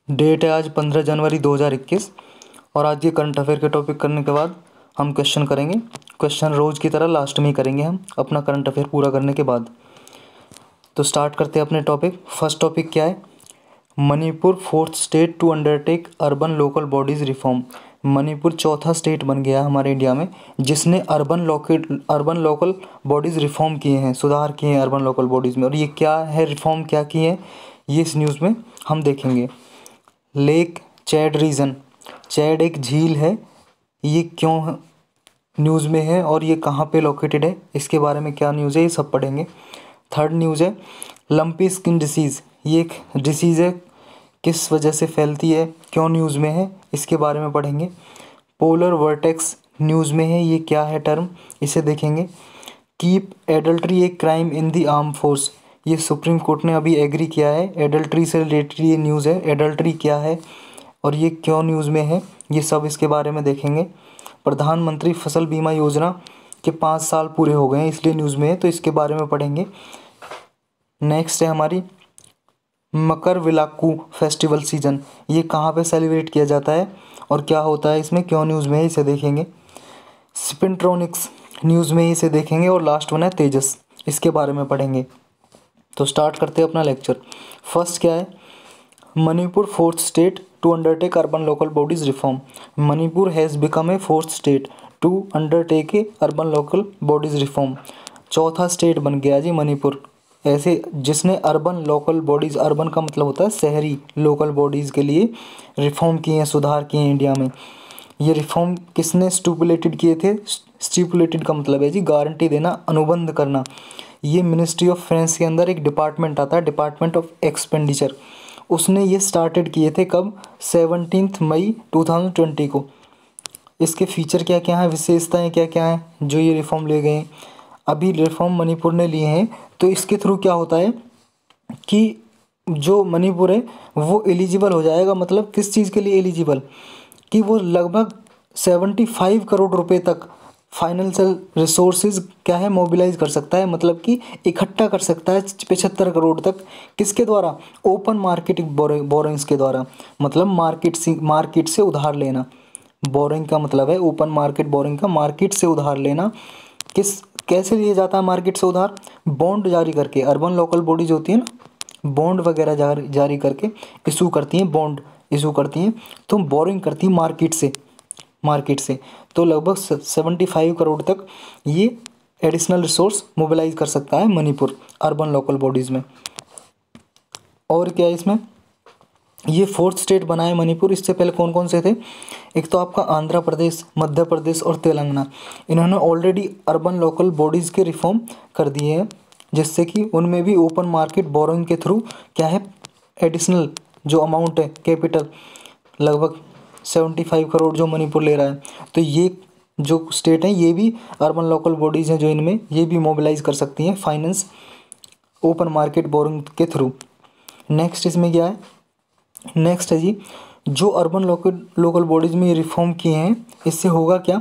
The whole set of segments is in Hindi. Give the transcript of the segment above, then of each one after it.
डेट है आज 15 जनवरी 2021 और आज ये करंट अफेयर के टॉपिक करने के बाद हम क्वेश्चन करेंगे। क्वेश्चन रोज़ की तरह लास्ट में ही करेंगे हम अपना करंट अफेयर पूरा करने के बाद। तो स्टार्ट करते हैं अपने टॉपिक। फर्स्ट टॉपिक क्या है? Manipur fourth state to undertake urban local bodies reform. Manipur चौथा स्टेट बन गया है हमारे इंडिया में जिसने अर्बन लोकल बॉडीज़ रिफॉर्म किए हैं, सुधार किए हैं अर्बन लोकल बॉडीज़ में। और ये क्या है, रिफॉर्म क्या किए हैं, ये इस न्यूज़ में हम देखेंगे। लेक चैड रीजन, चैड एक झील है, ये क्यों न्यूज़ में है और ये कहाँ पे लोकेटेड है, इसके बारे में क्या न्यूज़ है, ये सब पढ़ेंगे। थर्ड न्यूज़ है लंपी स्किन डिसीज़, ये एक डिसीज़ है, किस वजह से फैलती है, क्यों न्यूज़ में है, इसके बारे में पढ़ेंगे। पोलर वर्टेक्स न्यूज़ में है, ये क्या है टर्म, इसे देखेंगे। Keep adultery a crime in the arm force, ये सुप्रीम कोर्ट ने अभी एग्री किया है। एडल्ट्री से रिलेटेड ये न्यूज़ है, एडल्ट्री क्या है और ये क्यों न्यूज़ में है, ये सब इसके बारे में देखेंगे। प्रधानमंत्री फसल बीमा योजना के 5 साल पूरे हो गए हैं इसलिए न्यूज़ में है, तो इसके बारे में पढ़ेंगे। नेक्स्ट है हमारी मकर विलाक्कू फेस्टिवल सीजन, ये कहाँ पे सेलिब्रेट किया जाता है और क्या होता है इसमें, क्यों न्यूज़ में है, इसे देखेंगे। स्पिंट्रोनिक्स न्यूज़ में इसे देखेंगे। और लास्ट वन है तेजस, इसके बारे में पढ़ेंगे। तो स्टार्ट करते हैं अपना लेक्चर। फर्स्ट क्या है? Manipur fourth state to undertake urban local bodies reform. Manipur has become a fourth state to undertake a urban local bodies reform. चौथा स्टेट बन गया जी मणिपुर ऐसे जिसने अर्बन लोकल बॉडीज़, अर्बन का मतलब होता है शहरी, लोकल बॉडीज़ के लिए रिफॉर्म किए हैं, सुधार किए हैं इंडिया में। ये रिफॉर्म किसने स्टिपुलेटेड किए थे? स्टिपुलेटेड का मतलब है जी गारंटी देना, अनुबंध करना। ये मिनिस्ट्री ऑफ फाइनेंस के अंदर एक डिपार्टमेंट आता है, डिपार्टमेंट ऑफ एक्सपेंडिचर, उसने ये स्टार्टेड किए थे कब? 17 मई 2020 को। इसके फीचर क्या क्या हैं, विशेषताएं क्या क्या हैं जो ये रिफॉर्म ले गए हैं? अभी रिफॉर्म मणिपुर ने लिए हैं तो इसके थ्रू क्या होता है कि जो मणिपुर है वो एलिजिबल हो जाएगा। मतलब किस चीज़ के लिए एलिजिबल, कि वो लगभग 75 करोड़ रुपए तक फाइनेंशियल रिसोर्सेज क्या है मोबिलाइज कर सकता है, मतलब कि इकट्ठा कर सकता है 75 करोड़ तक। किसके द्वारा? ओपन मार्केट बोरोइंग्स के द्वारा, मतलब मार्केट से उधार लेना। बोरिंग का मतलब है ओपन मार्केट, बोरिंग का मार्केट से उधार लेना। कैसे लिया जाता है मार्केट से उधार? बॉन्ड जारी करके। अर्बन लोकल बॉडीज होती है ना, बॉन्ड वगैरह जारी करके इशू करती हैं, बॉन्ड इशू करती हैं, तो बोरिंग करती हैं मार्केट से। तो लगभग 75 करोड़ तक ये एडिशनल रिसोर्स मोबिलाइज कर सकता है मणिपुर अर्बन लोकल बॉडीज़ में। और क्या है इसमें, ये फोर्थ स्टेट बना है मणिपुर। इससे पहले कौन कौन से थे? एक तो आपका आंध्र प्रदेश, मध्य प्रदेश और तेलंगाना, इन्होंने ऑलरेडी अर्बन लोकल बॉडीज़ के रिफॉर्म कर दिए हैं जिससे कि उनमें भी ओपन मार्केट बोरोइंग के थ्रू क्या है एडिशनल जो अमाउंट है कैपिटल लगभग 75 करोड़ जो मणिपुर ले रहा है, तो ये जो स्टेट हैं ये भी अर्बन लोकल बॉडीज़ हैं जो इनमें ये भी मोबिलाइज कर सकती हैं फाइनेंस ओपन मार्केट बोरोइंग के थ्रू। नेक्स्ट इसमें क्या है? नेक्स्ट है जी जो अर्बन लोकल बॉडीज़ में ये रिफॉर्म किए हैं इससे होगा क्या?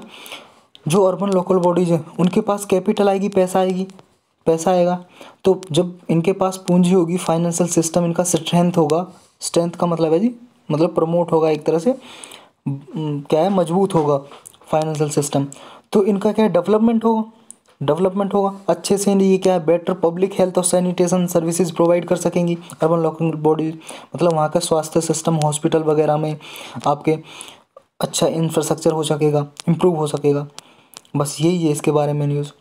जो अर्बन लोकल बॉडीज़ हैं उनके पास कैपिटल आएगी, पैसा आएगा। तो जब इनके पास पूंजी होगी, फाइनेंशियल सिस्टम इनका स्ट्रेंथ होगा, स्ट्रेंथ का मतलब है जी मतलब प्रमोट होगा एक तरह से, क्या है मजबूत होगा फाइनेंशियल सिस्टम, तो इनका क्या है डेवलपमेंट होगा अच्छे से। ये क्या है बेटर पब्लिक हेल्थ और सैनिटेशन सर्विसेज प्रोवाइड कर सकेंगी अर्बन लोकल बॉडी, मतलब वहाँ का स्वास्थ्य सिस्टम हॉस्पिटल वगैरह में आपके अच्छा इंफ्रास्ट्रक्चर हो सकेगा, इम्प्रूव हो सकेगा। बस यही है इसके बारे में news.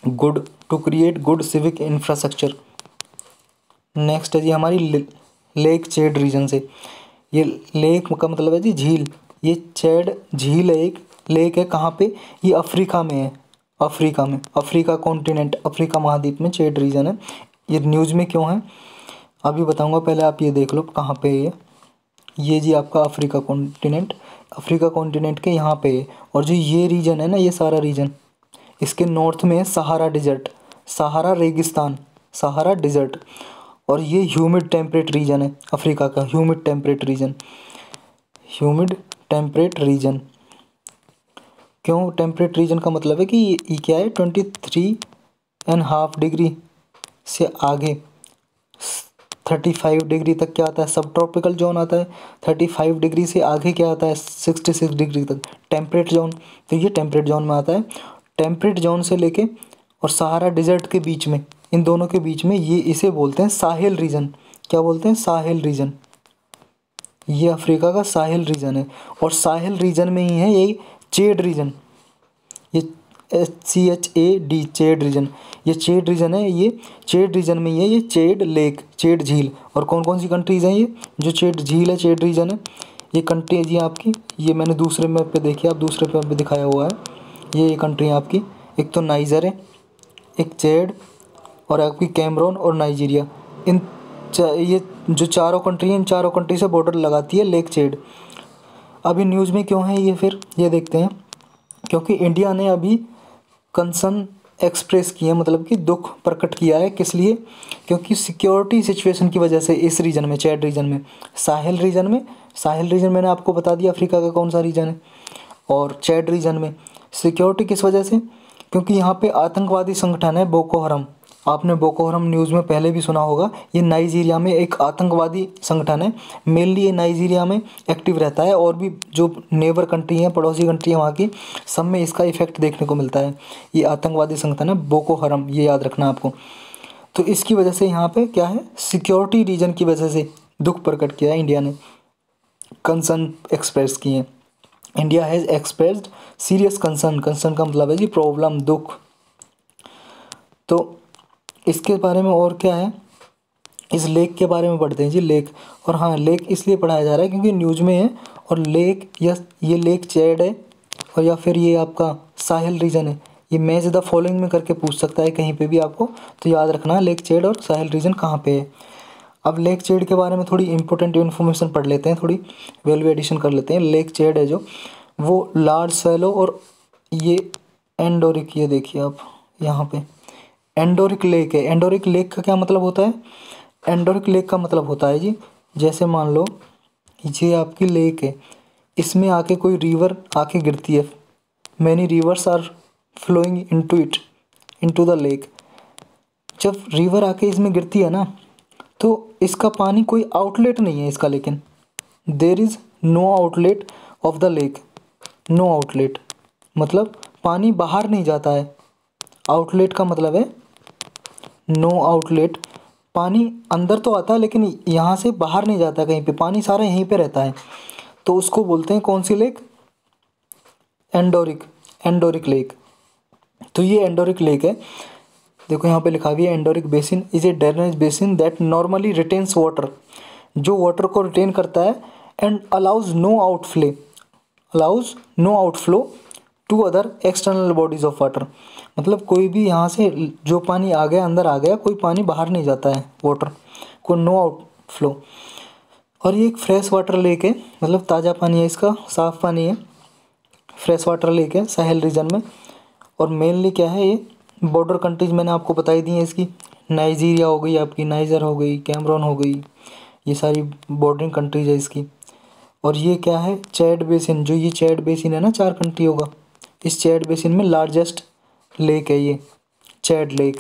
Good to create good civic infrastructure. Next है जी हमारी लेक चैड रीजन से। ये लेक का मतलब है जी झील, ये चैड झील है, एक लेक है, कहाँ पे? ये अफ्रीका में है, अफ्रीका कॉन्टिनेंट, अफ्रीका महाद्वीप में चैड रीजन है। ये न्यूज़ में क्यों है अभी बताऊंगा, पहले आप ये देख लो कहाँ पे है ये जी आपका अफ्रीका कॉन्टिनेंट के यहाँ पे है। और जो ये रीजन है ना, ये सारा रीजन इसके नॉर्थ में है सहारा डिजर्ट, सहारा रेगिस्तान, सहारा डिजर्ट। और ये ह्यूमिड टेम्परेट रीजन है अफ्रीका का, ह्यूमिड टेम्परेट रीजन। क्यों टेम्परेट रीजन का मतलब है कि ये क्या है 23.5 डिग्री से आगे 35 डिग्री तक क्या आता है, सब ट्रॉपिकल जोन आता है। 35 डिग्री से आगे क्या आता है, 66 डिग्री तक टेम्परेट जोन। तो ये टेम्परेट जोन में आता है। टेम्परेट जोन से लेके और सहारा डिजर्ट के बीच में, इन दोनों के बीच में, ये इसे बोलते हैं साहिल रीजन। क्या बोलते हैं, साहिल रीजन। ये अफ्रीका का साहिल रीजन है। और साहिल रीजन में ही है यही चेड रीजन, ये CHAD, चेड रीजन। ये चेड रीजन है, ये चेड रीजन में ही है ये चेड लेक, चेड झील। और कौन कौन सी कंट्रीज़ हैं ये जो चेड झील है, चेड रीजन है, ये कंट्री है जी आपकी। ये मैंने दूसरे मैप पे देखी, आप दूसरे मैप पे दिखाया हुआ है। ये कंट्री है आपकी, एक तो नाइजर है, एक चेड, और आपकी कैमरून और नाइजीरिया। ये जो चारों कंट्री हैं, इन चारों कंट्री से बॉर्डर लगाती है लेक चेड। अभी न्यूज़ में क्यों है ये, फिर ये देखते हैं। क्योंकि इंडिया ने अभी कंसर्न एक्सप्रेस किया, मतलब कि दुख प्रकट किया है। किस लिए, क्योंकि सिक्योरिटी सिचुएशन की वजह से इस रीजन में, चैड रीजन में, साहिल रीजन में, साहिल रीजन मैंने आपको बता दिया अफ्रीका का कौन सा रीजन है। और चैड रीजन में सिक्योरिटी किस वजह से, क्योंकि यहाँ पे आतंकवादी संगठन है बोको हरम। आपने बोको हरम न्यूज़ में पहले भी सुना होगा। ये नाइजीरिया में एक आतंकवादी संगठन है। मेनली ये नाइजीरिया में एक्टिव रहता है, और भी जो नेबर कंट्री हैं, पड़ोसी कंट्री हैं वहाँ की, सब में इसका इफेक्ट देखने को मिलता है। ये आतंकवादी संगठन है बोको हरम, ये याद रखना आपको। तो इसकी वजह से यहाँ पे क्या है, सिक्योरिटी रीजन की वजह से दुख प्रकट किया है इंडिया ने, कंसर्न एक्सप्रेस किए हैं। India has expressed serious concern, concern का मतलब है जी प्रॉब्लम, दुख। तो इसके बारे में और क्या है, इस लेक के बारे में पढ़ते हैं जी, लेक। और हाँ, लेक इसलिए पढ़ाया जा रहा है क्योंकि न्यूज़ में है। और लेक, या ये लेक चैड है, और या फिर ये आपका साहिल रीजन है। ये मैच द फॉलोइंग में करके पूछ सकता है कहीं पे भी आपको, तो याद रखना लेक चैड और साहिल रीजन कहाँ पे है। अब लेक चैड के बारे में थोड़ी इंपॉर्टेंट इन्फॉर्मेशन पढ़ लेते हैं, थोड़ी वैल्यू एडिशन कर लेते हैं। लेक चैड है जो, वो लार्ज सैलो और ये एंडोरिक, ये देखिए आप यहाँ पे एंडोरिक लेक है। एंडोरिक लेक का क्या मतलब होता है, एंडोरिक लेक का मतलब होता है जी, जैसे मान लो ये आपकी लेक है, इसमें आके कोई रिवर आके गिरती है। Many rivers are flowing into it, into the lake. जब रिवर आके इसमें गिरती है ना, तो इसका पानी कोई आउटलेट नहीं है इसका, लेकिन there is no outlet of the lake. No outlet मतलब पानी बाहर नहीं जाता है। आउटलेट का मतलब है नो आउटलेट, पानी अंदर तो आता है लेकिन यहाँ से बाहर नहीं जाता कहीं पे, पानी सारा यहीं पे रहता है। तो उसको बोलते हैं कौन सी लेक, एंडोरिक, एंडोरिक लेक। तो ये एंडोरिक लेक है, देखो यहाँ पे लिखा हुआ है endorheic basin is a drainage basin that normally retains water, जो वाटर को रिटेन करता है, and allows no outflow, allows no outflow to other external bodies of water. मतलब कोई भी यहाँ से जो पानी आ गया अंदर आ गया, कोई पानी बाहर नहीं जाता है, वाटर को नो आउटफ्लो। और ये एक फ्रेश वाटर लेक है, मतलब ताज़ा पानी है इसका, साफ़ पानी है, फ्रेश वाटर लेक है साहेल रीजन में। और मेनली क्या है, ये बॉर्डर कंट्रीज मैंने आपको बताई दी हैं इसकी, नाइजीरिया हो गई आपकी, नाइजर हो गई, कैमरून हो गई, ये सारी बॉर्डरिंग कंट्रीज है इसकी। और ये क्या है, चैड बेसिन, जो ये चैड बेसिन है ना 4 कंट्रियों का, इस चैड बेसिन में लार्जेस्ट लेक है ये चैड लेक।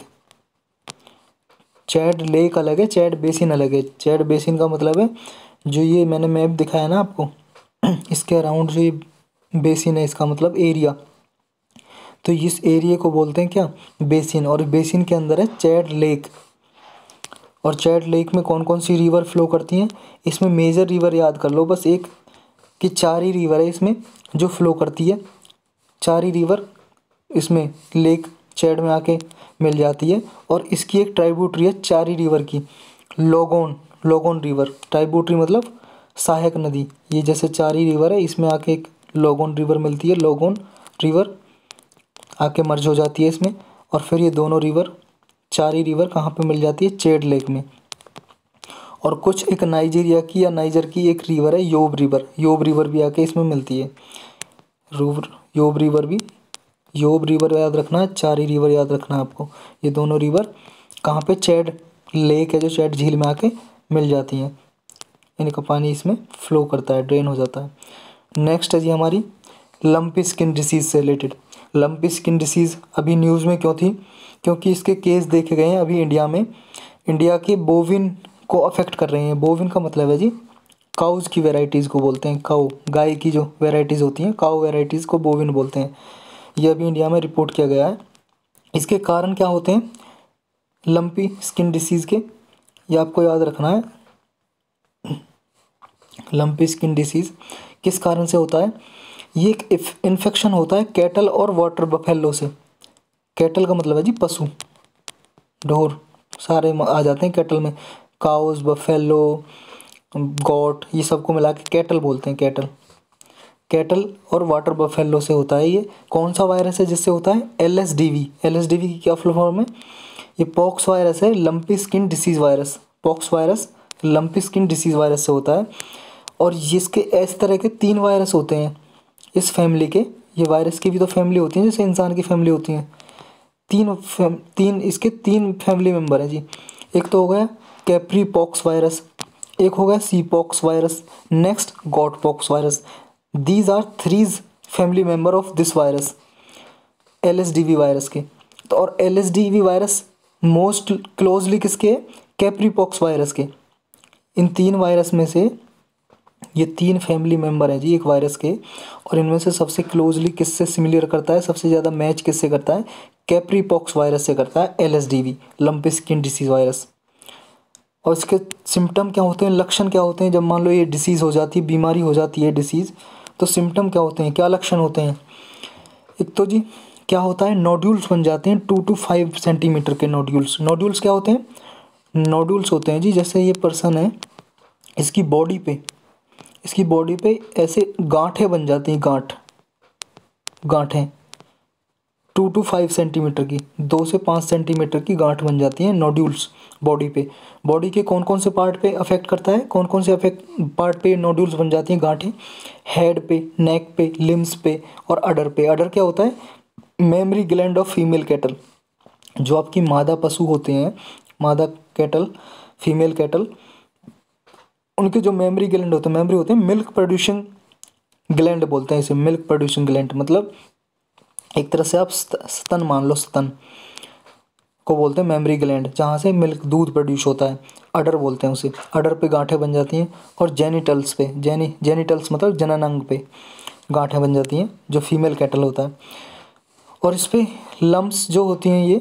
चैड लेक अलग है, चैड बेसिन अलग है। चैड बेसिन का मतलब है जो ये मैंने मैप दिखाया ना आपको, इसके अराउंड जो ये बेसिन है, इसका मतलब एरिया। तो इस एरिया को बोलते हैं क्या, बेसिन। और बेसिन के अंदर है चैड लेक। और चैड लेक में कौन कौन सी रिवर फ्लो करती हैं, इसमें मेजर रिवर याद कर लो बस एक, कि 4 ही रिवर है इसमें जो फ्लो करती है। 4 ही रिवर इसमें लेक चैड में आके मिल जाती है। और इसकी एक ट्राइब्यूटरी है 4 ही रिवर की, लोगोन, लोगोन रिवर। ट्राइब्यूटरी मतलब सहायक नदी। ये जैसे 4 ही रिवर है, इसमें आके एक लोगोन रिवर मिलती है, लोगोन रिवर आके मर्ज हो जाती है इसमें। और फिर ये दोनों रिवर, 4 ही रिवर कहाँ पे मिल जाती है, चैड लेक में। और कुछ एक नाइजीरिया की या नाइजर की एक रिवर है योब रिवर, योब रिवर भी आके इसमें मिलती है। योब रिवर भी, योब रिवर याद रखना है, 4 ही रिवर याद रखना है आपको। ये दोनों रिवर कहाँ पे, चैड लेक है जो चैड झील में आके मिल जाती हैं, इनका पानी इसमें फ्लो करता है, ड्रेन हो जाता है। नेक्स्ट है जी हमारी लंपी स्किन डिसीज़ से रिलेटेड। लंपी स्किन डिसीज़ अभी न्यूज़ में क्यों थी, क्योंकि इसके केस देखे गए हैं अभी इंडिया में। इंडिया के बोविन को अफेक्ट कर रहे हैं। बोविन का मतलब है जी काउज की वेराइटीज़ को बोलते हैं। काउ गाय की जो वेराइटीज़ होती हैं, काउ वेराइटीज़ को बोविन बोलते हैं। ये अभी इंडिया में रिपोर्ट किया गया है। इसके कारण क्या होते हैं लंपी स्किन डिसीज़ के, ये आपको याद रखना है। लंपी स्किन डिसीज़ किस कारण से होता है? ये एक इन्फेक्शन होता है कैटल और वाटर बफेलो से। कैटल का मतलब है जी पशु, ढोर सारे आ जाते हैं कैटल में। काउस, बफेलो, गॉट, ये सबको मिला के कैटल बोलते हैं। कैटल कैटल और वाटर बफेलो से होता है। ये कौन सा वायरस है जिससे होता है? LSDV। LSDV की क्या फुल फॉर्म है? ये पॉक्स वायरस है, lumpy skin disease virus. Pox virus lumpy skin disease virus से होता है। और इसके इस तरह के 3 वायरस होते हैं इस फैमिली के। ये वायरस की भी तो फैमिली होती है जैसे इंसान की फैमिली होती है। इसके 3 फैमिली मेम्बर हैं जी। एक तो हो गया कैप्री पॉक्स वायरस, एक हो गया sheep pox virus, next goat pox virus. These are 3 family member of this virus, LSDV virus के। तो और LSDV वायरस मोस्ट क्लोजली किसके? कैप्री पॉक्स वायरस के। इन 3 वायरस में से ये 3 फैमिली मेम्बर हैं जी एक वायरस के, और इनमें से सबसे क्लोजली किससे सिमिलर करता है, सबसे ज़्यादा मैच किससे करता है? कैप्री पॉक्स वायरस से करता है LSDV, lumpy skin disease virus. और इसके सिम्टम क्या होते हैं, लक्षण क्या होते हैं जब मान लो ये डिसीज़ हो जाती है, बीमारी हो जाती है डिसीज़, तो सिम्टम क्या होते हैं, क्या लक्षण होते हैं? एक तो जी क्या होता है, नोड्यूल्स बन जाते हैं 2 to 5 सेंटीमीटर के नोड्यूल्स। नोड्यूल्स क्या होते हैं? नोड्यूल्स होते हैं जी जैसे ये पर्सन है, इसकी बॉडी पे ऐसे गांठें बन जाती हैं, गांठें 2 to 5 सेंटीमीटर की, 2 से 5 सेंटीमीटर की गांठ बन जाती हैं नोड्यूल्स बॉडी पे। बॉडी के कौन कौन से पार्ट पे अफेक्ट करता है, कौन कौन से पार्ट पे नोड्यूल्स बन जाती हैं गांठें? हेड पे, नेक पे, लिम्स पे और अडर पे। अडर क्या होता है? Mammary gland of female cattle. जो आपकी मादा पशु होते हैं, मादा कैटल, फीमेल कैटल, उनके जो मेमरी ग्लैंड होते हैं, मेमरी होते हैं, मिल्क प्रोड्यूसिंग ग्लैंड बोलते हैं इसे। मिल्क प्रोड्यूसिंग ग्लैंड मतलब एक तरह से आप स्तन मान लो, स्तन को बोलते हैं मेमरी ग्लैंड, जहाँ से मिल्क दूध प्रोड्यूस होता है। अडर बोलते हैं उसे। अडर पे गांठें बन जाती हैं। और जेनिटल्स पे, जेनिटल्स मतलब जननांग पे गांठें बन जाती हैं जो फीमेल कैटल होता है। और इस पे लम्प्स जो होती हैं ये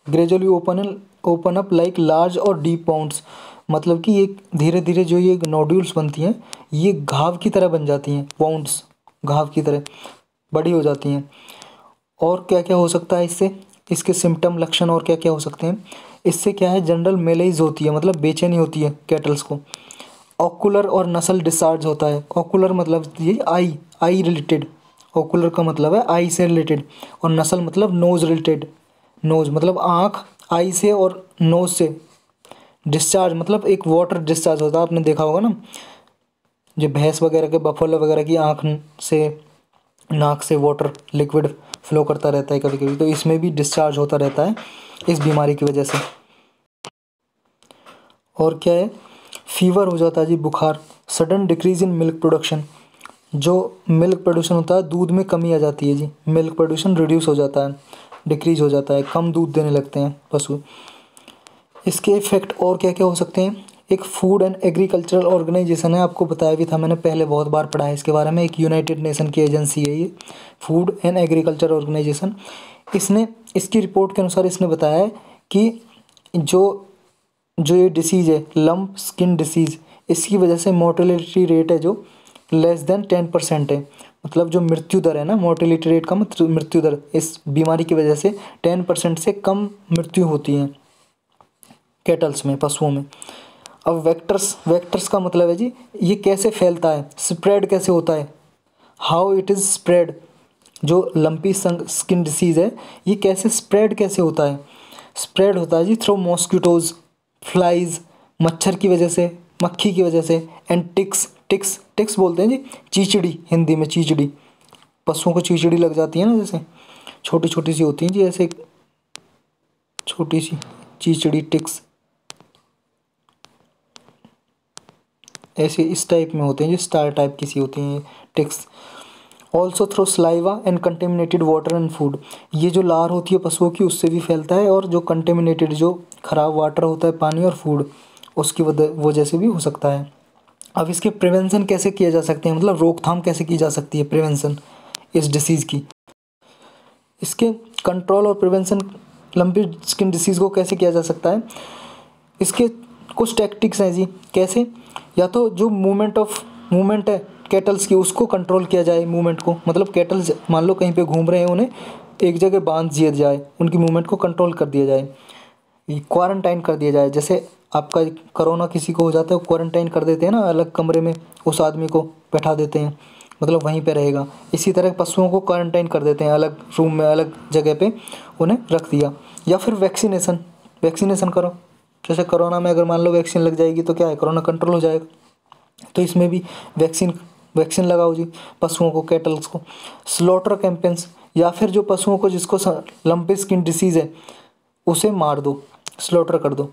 gradually open up like large और डीप पाउंड्स, मतलब कि ये धीरे धीरे जो ये नोड्यूल्स बनती हैं ये घाव की तरह बन जाती हैं, पाउंड्स घाव की तरह बड़ी हो जाती हैं। और क्या क्या हो सकता है इससे, इसके सिम्टम लक्षण और क्या क्या हो सकते हैं? इससे क्या है, जनरल मेलेज होती है, मतलब बेचैनी होती है कैटल्स को। ऑकुलर और नसल डिस्चार्ज होता है। ऑकुलर मतलब ये आई रिलेटेड, ऑकुलर का मतलब है आई से रिलेटेड, और नसल मतलब नोज रिलेटेड, नोज मतलब आँख, आई से और नोज से। डिस्चार्ज मतलब एक वाटर डिस्चार्ज होता है, आपने देखा होगा ना, जो भैंस वगैरह के, बफेलो वगैरह की आँख से, नाक से वाटर लिक्विड फ्लो करता रहता है कभी कभी, तो इसमें भी डिस्चार्ज होता रहता है इस बीमारी की वजह से। और क्या है, फीवर हो जाता है जी, बुखार। Sudden decrease in milk production, जो मिल्क प्रोड्यूशन होता है दूध में कमी आ जाती है जी, मिल्क प्रोड्यूशन रिड्यूस हो जाता है, डिक्रीज हो जाता है, कम दूध देने लगते हैं पशु। इसके इफ़ेक्ट और क्या क्या हो सकते हैं? एक फूड एंड एग्रीकल्चरल ऑर्गेनाइजेशन है, आपको बताया भी था मैंने पहले, बहुत बार पढ़ा है इसके बारे में। एक यूनाइटेड नेशन की एजेंसी है ये, फूड एंड एग्रीकल्चर ऑर्गेनाइजेशन। इसने इसकी रिपोर्ट के अनुसार इसने बताया है कि जो ये डिसीज़ है लंप स्किन डिसीज़, इसकी वजह से मोर्टेलिटी रेट है जो लेस देन 10% है। मतलब जो मृत्यु दर है ना, मोर्टेलिटी रेट का मतलब मृत्यु दर, इस बीमारी की वजह से 10% से कम मृत्यु होती है कैटल्स में, पशुओं में। अब वेक्टर्स का मतलब है जी ये कैसे फैलता है, स्प्रेड कैसे होता है, हाउ इट इज़ स्प्रेड। जो लंपी स्किन डिसीज़ है ये कैसे स्प्रेड कैसे होता है? स्प्रेड होता है जी थ्रू मॉस्किटोज़, फ्लाइज, मच्छर की वजह से, मक्खी की वजह से, एंड टिक्स बोलते हैं जी, चीचड़ी, हिंदी में चीचड़ी। पशुओं को चीचड़ी लग जाती है ना, जैसे छोटी छोटी सी होती हैं जी, ऐसे छोटी सी चीचड़ी, टिक्स ऐसे इस टाइप में होते हैं जी, स्टार टाइप की सी होती हैं ticks. Also through saliva and contaminated water and food, ये जो लार होती है पशुओं की उससे भी फैलता है, और जो कंटेमिनेटेड, जो खराब वाटर होता है, पानी और फूड, उसकी वजह से भी हो सकता है। अब इसके प्रिवेंशन कैसे किए जा सकते हैं, मतलब रोकथाम कैसे की जा सकती है प्रिवेंशन इस डिसीज़ की। इसके कंट्रोल और प्रिवेंशन लंपी स्किन डिसीज़ को कैसे किया जा सकता है, इसके कुछ टैक्टिक्स हैं जी। कैसे, या तो जो मूवमेंट है कैटल्स की उसको कंट्रोल किया जाए, मूवमेंट को, मतलब कैटल्स मान लो कहीं पे घूम रहे हैं, उन्हें एक जगह बांध दिया जाए, उनकी मूवमेंट को कंट्रोल कर दिया जाए, क्वारंटाइन कर दिया जाए। जैसे आपका कोरोना किसी को हो जाता है, क्वारंटाइन कर देते हैं ना, अलग कमरे में उस आदमी को बैठा देते हैं, मतलब वहीं पे रहेगा। इसी तरह पशुओं को क्वारंटाइन कर देते हैं, अलग रूम में अलग जगह पे उन्हें रख दिया। या फिर वैक्सीनेशन करो, जैसे कोरोना में अगर मान लो वैक्सीन लग जाएगी तो क्या है, कोरोना कंट्रोल हो जाएगा। तो इसमें भी वैक्सीन लगाओ जी पशुओं को, कैटल्स को। स्लॉटर कैंपेन्स, या फिर जो पशुओं को जिसको लंपी स्किन डिसीज़ है उसे मार दो, स्लॉटर कर दो,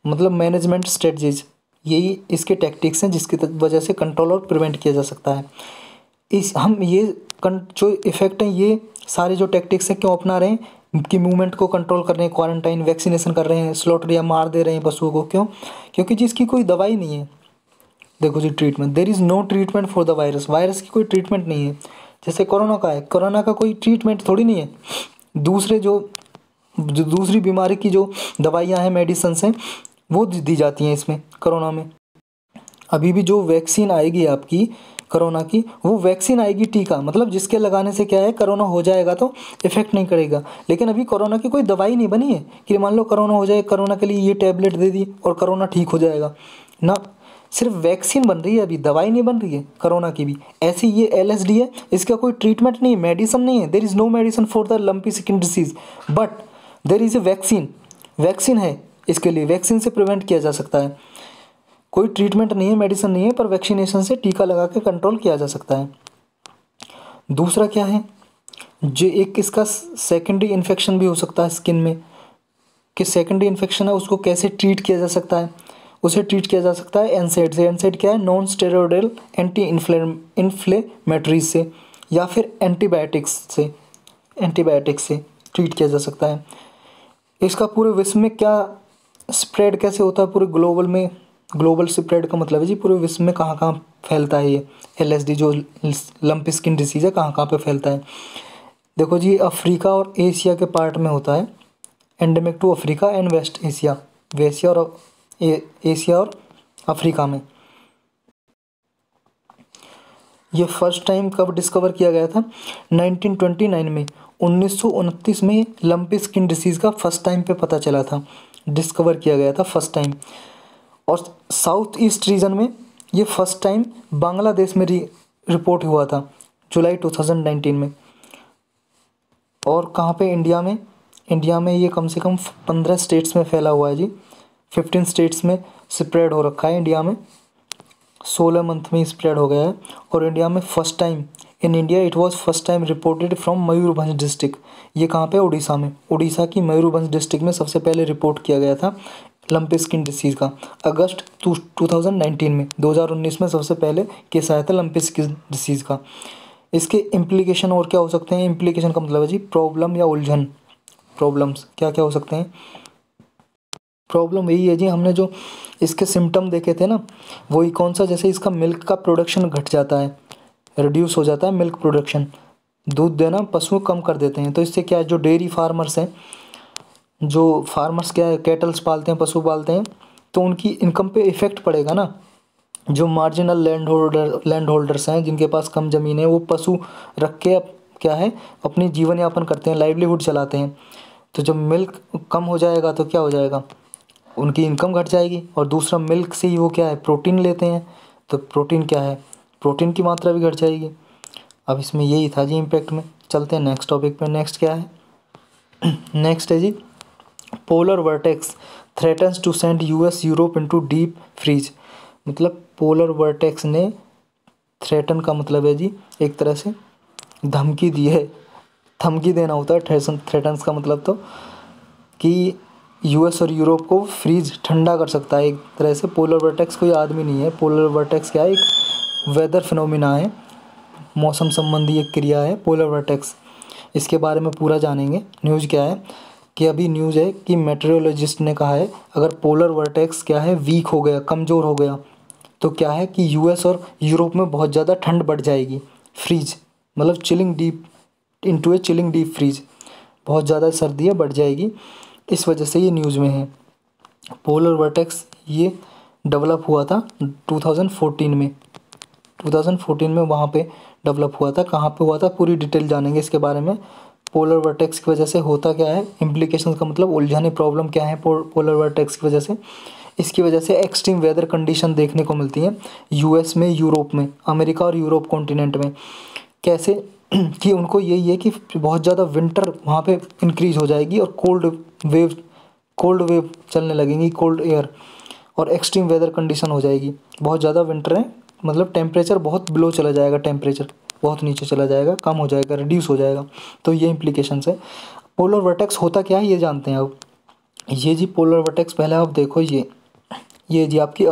मतलब मैनेजमेंट स्ट्रेटजीज, यही इसके टैक्टिक्स हैं जिसकी वजह से कंट्रोल और प्रिवेंट किया जा सकता है। जो इफ़ेक्ट हैं, ये सारे जो टैक्टिक्स हैं क्यों अपना रहे हैं कि मूवमेंट को कंट्रोल कर रहे हैं, क्वारंटाइन, वैक्सीनेशन कर रहे हैं, स्लॉटर या मार दे रहे हैं पशुओं को, क्यों? क्योंकि जिसकी कोई दवाई नहीं है। देखो जी, treatment, there is no treatment for the virus की कोई ट्रीटमेंट नहीं है। जैसे कोरोना का है, कोरोना का कोई ट्रीटमेंट थोड़ी नहीं है। दूसरी बीमारी की जो दवाइयाँ हैं, मेडिसिन्स हैं, वो दी जाती हैं इसमें कोरोना में। अभी भी जो वैक्सीन आएगी आपकी कोरोना की, वो वैक्सीन आएगी टीका, मतलब जिसके लगाने से क्या है, कोरोना हो जाएगा तो इफेक्ट नहीं करेगा। लेकिन अभी कोरोना की कोई दवाई नहीं बनी है कि मान लो कोरोना हो जाए, कोरोना के लिए ये टैबलेट दे दी और कोरोना ठीक हो जाएगा ना। सिर्फ वैक्सीन बन रही है, अभी दवाई नहीं बन रही है कोरोना की भी। ऐसी ये LSD है, इसका कोई ट्रीटमेंट नहीं है, मेडिसिन नहीं है। There is no medicine for the lumpy skin disease, but there is a vaccine है इसके लिए, वैक्सीन से प्रिवेंट किया जा सकता है। कोई ट्रीटमेंट नहीं है, मेडिसिन नहीं है, पर वैक्सीनेशन से टीका लगा के कंट्रोल किया जा सकता है। दूसरा क्या है, जो एक इसका सेकेंडरी इन्फेक्शन भी हो सकता है स्किन में, कि सेकेंडरी इन्फेक्शन है उसको कैसे ट्रीट किया जा सकता है। उसे ट्रीट किया जा सकता है एनसाइड से। एनसाइड क्या है, नॉन स्टेरॉयडल एंटी इन्फ्लेमेटरीज से, या फिर एंटीबायोटिक्स से ट्रीट किया जा सकता है। इसका पूरे विश्व में क्या स्प्रेड कैसे होता है, पूरे ग्लोबल स्प्रेड का मतलब है जी पूरे विश्व में कहाँ कहाँ फैलता है ये LSD जो लंपी स्किन डिसीज़ है, कहाँ कहाँ पे फैलता है। देखो जी, अफ्रीका और एशिया के पार्ट में होता है, endemic to Africa and west Asia, Asia और अफ्रीका में। ये फर्स्ट टाइम कब डिस्कवर किया गया था, 1929 में, 1929 में लंपी स्किन डिसीज़ का फर्स्ट टाइम पे पता चला था, डिस्कवर किया गया था फर्स्ट टाइम। और साउथ ईस्ट रीजन में ये फर्स्ट टाइम बांग्लादेश में रिपोर्ट हुआ था, जुलाई 2019 में। और कहाँ पे, इंडिया में ये कम से कम 15 स्टेट्स में फैला हुआ है जी, 15 स्टेट्स में स्प्रेड हो रखा है इंडिया में, 16 मंथ में स्प्रेड हो गया है। और इंडिया में first time, in India it was first time reported from Mayurbhanj district. ये कहाँ पे, उड़ीसा में, उड़ीसा की मयूरभंज डिस्ट्रिक्ट में सबसे पहले रिपोर्ट किया गया था लंपी स्किन डिसीज़ का, अगस्त 2019 में, 2019 में सबसे पहले केस आया था लंपी स्किन डिसीज़ का। इसके इम्प्लीकेशन और क्या हो सकते हैं, इम्प्लीकेशन का मतलब है जी प्रॉब्लम या उलझन। प्रॉब्लम्स क्या क्या हो सकते हैं, प्रॉब्लम यही है जी, हमने जो इसके सिम्टम देखे थे ना, वही कौन सा, जैसे इसका मिल्क का प्रोडक्शन घट जाता है, रिड्यूस हो जाता है मिल्क प्रोडक्शन, दूध देना पशु कम कर देते हैं। तो इससे क्या है, जो डेयरी फार्मर्स हैं, जो फार्मर्स क्या है, कैटल्स पालते हैं, पशु पालते हैं, तो उनकी इनकम पे इफ़ेक्ट पड़ेगा ना। जो मार्जिनल लैंड होल्डर्स हैं, जिनके पास कम ज़मीन है, वो पशु रख के अब क्या है, अपनी जीवन यापन करते हैं, लाइवलीहुड चलाते हैं। तो जब मिल्क कम हो जाएगा तो क्या हो जाएगा, उनकी इनकम घट जाएगी। और दूसरा, मिल्क से ही वो क्या है, प्रोटीन लेते हैं, तो प्रोटीन क्या है, प्रोटीन की मात्रा भी घट जाएगी। अब इसमें यही था जी इम्पैक्ट में। चलते हैं नेक्स्ट टॉपिक पे। नेक्स्ट क्या है, नेक्स्ट है जी polar vertex threatens to send US Europe into deep freeze. मतलब पोलर वर्टेक्स ने, थ्रेटन का मतलब है जी एक तरह से धमकी दी है, धमकी देना होता है थ्रेटन्स का मतलब, तो कि US और यूरोप को फ्रीज ठंडा कर सकता है एक तरह से। पोलर वर्टेक्स कोई आदमी नहीं है, पोलर वर्टेक्स क्या है, एक वेदर फिनोमिना है, मौसम संबंधी एक क्रिया है पोलर वर्टेक्स। इसके बारे में पूरा जानेंगे। न्यूज़ क्या है, कि अभी न्यूज़ है कि मेट्रोलॉजिस्ट ने कहा है अगर पोलर वर्टेक्स क्या है वीक हो गया, कमज़ोर हो गया, तो क्या है कि यूएस और यूरोप में बहुत ज़्यादा ठंड बढ़ जाएगी, फ्रीज मतलब चिलिंग डीप इनटू ए चिलिंग डीप फ्रीज, बहुत ज़्यादा सर्दियाँ बढ़ जाएगी। इस वजह से ये न्यूज़ में है। पोलर वर्टेक्स ये डेवलप हुआ था 2014 में, 2014 में वहाँ पे डेवलप हुआ था। कहाँ पे हुआ था पूरी डिटेल जानेंगे इसके बारे में। पोलर वर्टेक्स की वजह से होता क्या है, इम्प्लीकेशंस का मतलब उलझाने प्रॉब्लम क्या है पोलर वर्टेक्स की वजह से। इसकी वजह से एक्सट्रीम वेदर कंडीशन देखने को मिलती हैं यूएस में, यूरोप में, अमेरिका और यूरोप कॉन्टिनेंट में। कैसे कि उनको यही है कि बहुत ज़्यादा विंटर वहाँ पे इंक्रीज हो जाएगी और कोल्ड वेव चलने लगेंगी, कोल्ड एयर, और एक्सट्रीम वेदर कंडीशन हो जाएगी। बहुत ज़्यादा विंटर है, मतलब टेम्परेचर बहुत बिलो चला जाएगा, टेम्परेचर बहुत नीचे चला जाएगा, कम हो जाएगा, रिड्यूस हो जाएगा। तो ये इम्प्लीकेशंस है। पोलर वर्टेक्स होता क्या है ये जानते हैं अब। ये जी पोलर वर्टेक्स, पहले आप देखो ये जी आपकी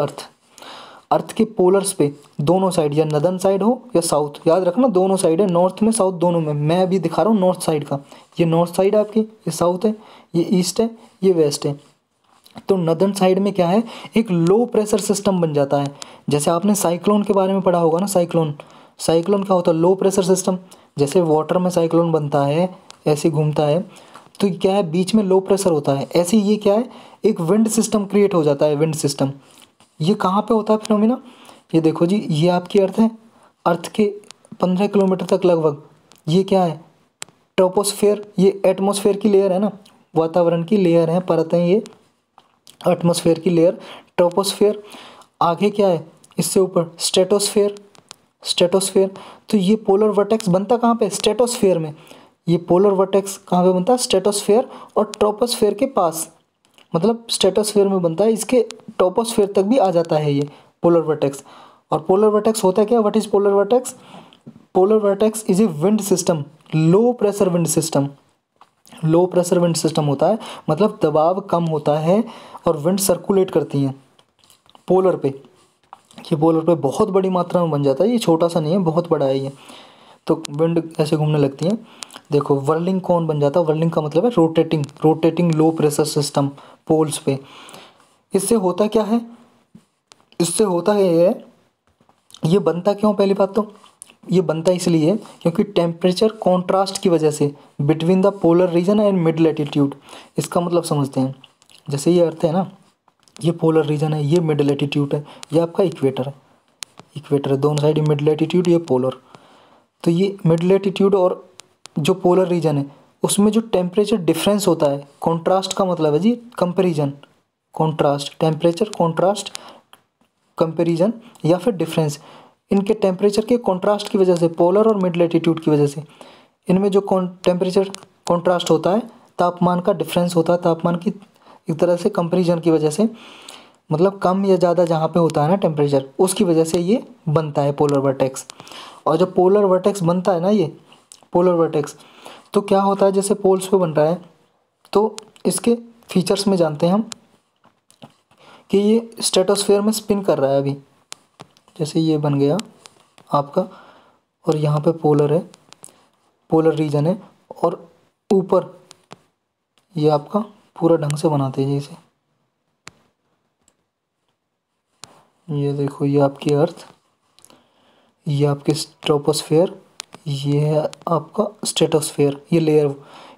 अर्थ के पोलर्स पे दोनों साइड, या नदर्न साइड हो या साउथ, याद रखना दोनों साइड है, नॉर्थ में साउथ दोनों में। मैं अभी दिखा रहा हूँ नॉर्थ साइड का, ये नॉर्थ साइड है आपकी, ये साउथ है, ये ईस्ट है, ये वेस्ट है। तो नदर्न साइड में क्या है, एक लो प्रेशर सिस्टम बन जाता है। जैसे आपने साइक्लोन के बारे में पढ़ा होगा ना, साइक्लोन क्या होता है, लो प्रेशर सिस्टम। जैसे वाटर में साइक्लोन बनता है, ऐसे घूमता है, तो क्या है बीच में लो प्रेशर होता है। ऐसे ये क्या है, एक विंड सिस्टम क्रिएट हो जाता है, विंड सिस्टम। ये कहाँ पे होता है फिनोमिना, ये देखो जी, ये आपकी अर्थ है, अर्थ के 15 किलोमीटर तक लगभग। ये क्या है, ट्रोपोस्फेयर, ये एटमॉस्फेयर की लेयर है ना, वातावरण की लेयर है, परत है ये, एटमॉस्फेयर की लेयर, ट्रोपोस्फेयर। आगे क्या है इससे ऊपर, स्ट्रेटोस्फेयर। तो ये पोलर वर्टेक्स बनता कहाँ पे, स्ट्रेटोस्फेयर में। ये पोलर वर्टेक्स कहाँ पे बनता है, स्ट्रेटोस्फेयर और ट्रोपोस्फेयर के पास, मतलब स्ट्रेटोस्फेयर में बनता है, इसके ट्रोपोस्फेयर तक भी आ जाता है ये पोलर वर्टेक्स। और पोलर वर्टेक्स होता है क्या, what is polar vertex. Polar vertex is a wind system, low pressure wind system. Low pressure wind system होता है, मतलब दबाव कम होता है और विंड सर्कुलेट करती हैं पोलर पे। ये पोलर पे बहुत बड़ी मात्रा में बन जाता है, ये छोटा सा नहीं है, बहुत बड़ा है ये। तो विंड ऐसे घूमने लगती हैं। देखो वर्लिंग कौन बन जाता है, वर्लिंग का मतलब है rotating low pressure system poles पे। इससे होता क्या है, इससे होता है ये बनता क्यों, पहली बात तो ये बनता इसलिए क्योंकि टेम्परेचर कॉन्ट्रास्ट की वजह से between the polar region and mid latitude. इसका मतलब समझते हैं, जैसे ये अर्थ है ना, ये पोलर रीजन है, ये मिड लैटिट्यूड है, ये आपका इक्वेटर है, दोनों साइड मिड लैटिट्यूड, ये पोलर। तो ये मिड लैटिट्यूड और जो पोलर रीजन है उसमें जो टेम्परेचर डिफरेंस होता है, कॉन्ट्रास्ट का मतलब है जी comparison, contrast, temperature contrast, comparison या फिर डिफरेंस। इनके टेम्परेचर के कॉन्ट्रास्ट की वजह से, पोलर और मिड लैटिट्यूड की वजह से, इनमें जो टेम्परेचर कॉन्ट्रास्ट होता है, तापमान का डिफरेंस होता है, तापमान की एक तरह से कंपेरिजन की वजह से, मतलब कम या ज़्यादा जहाँ पे होता है ना टेम्परेचर, उसकी वजह से ये बनता है पोलर वर्टेक्स। और जब पोलर वर्टेक्स बनता है ना, ये पोलर वर्टेक्स, तो क्या होता है, जैसे पोल्स पे बन रहा है, तो इसके फीचर्स में जानते हैं हम कि ये स्ट्रेटोस्फेयर में स्पिन कर रहा है अभी। जैसे ये बन गया आपका, और यहाँ पे पोलर है, पोलर रीजन है, और ऊपर ये आपका पूरा ढंग से बनाते हैं जैसे, ये देखो, ये आपकी अर्थ, ये आपकी ट्रोपोस्फेयर, ये है आपका स्ट्रेटोस्फेयर, ये लेयर,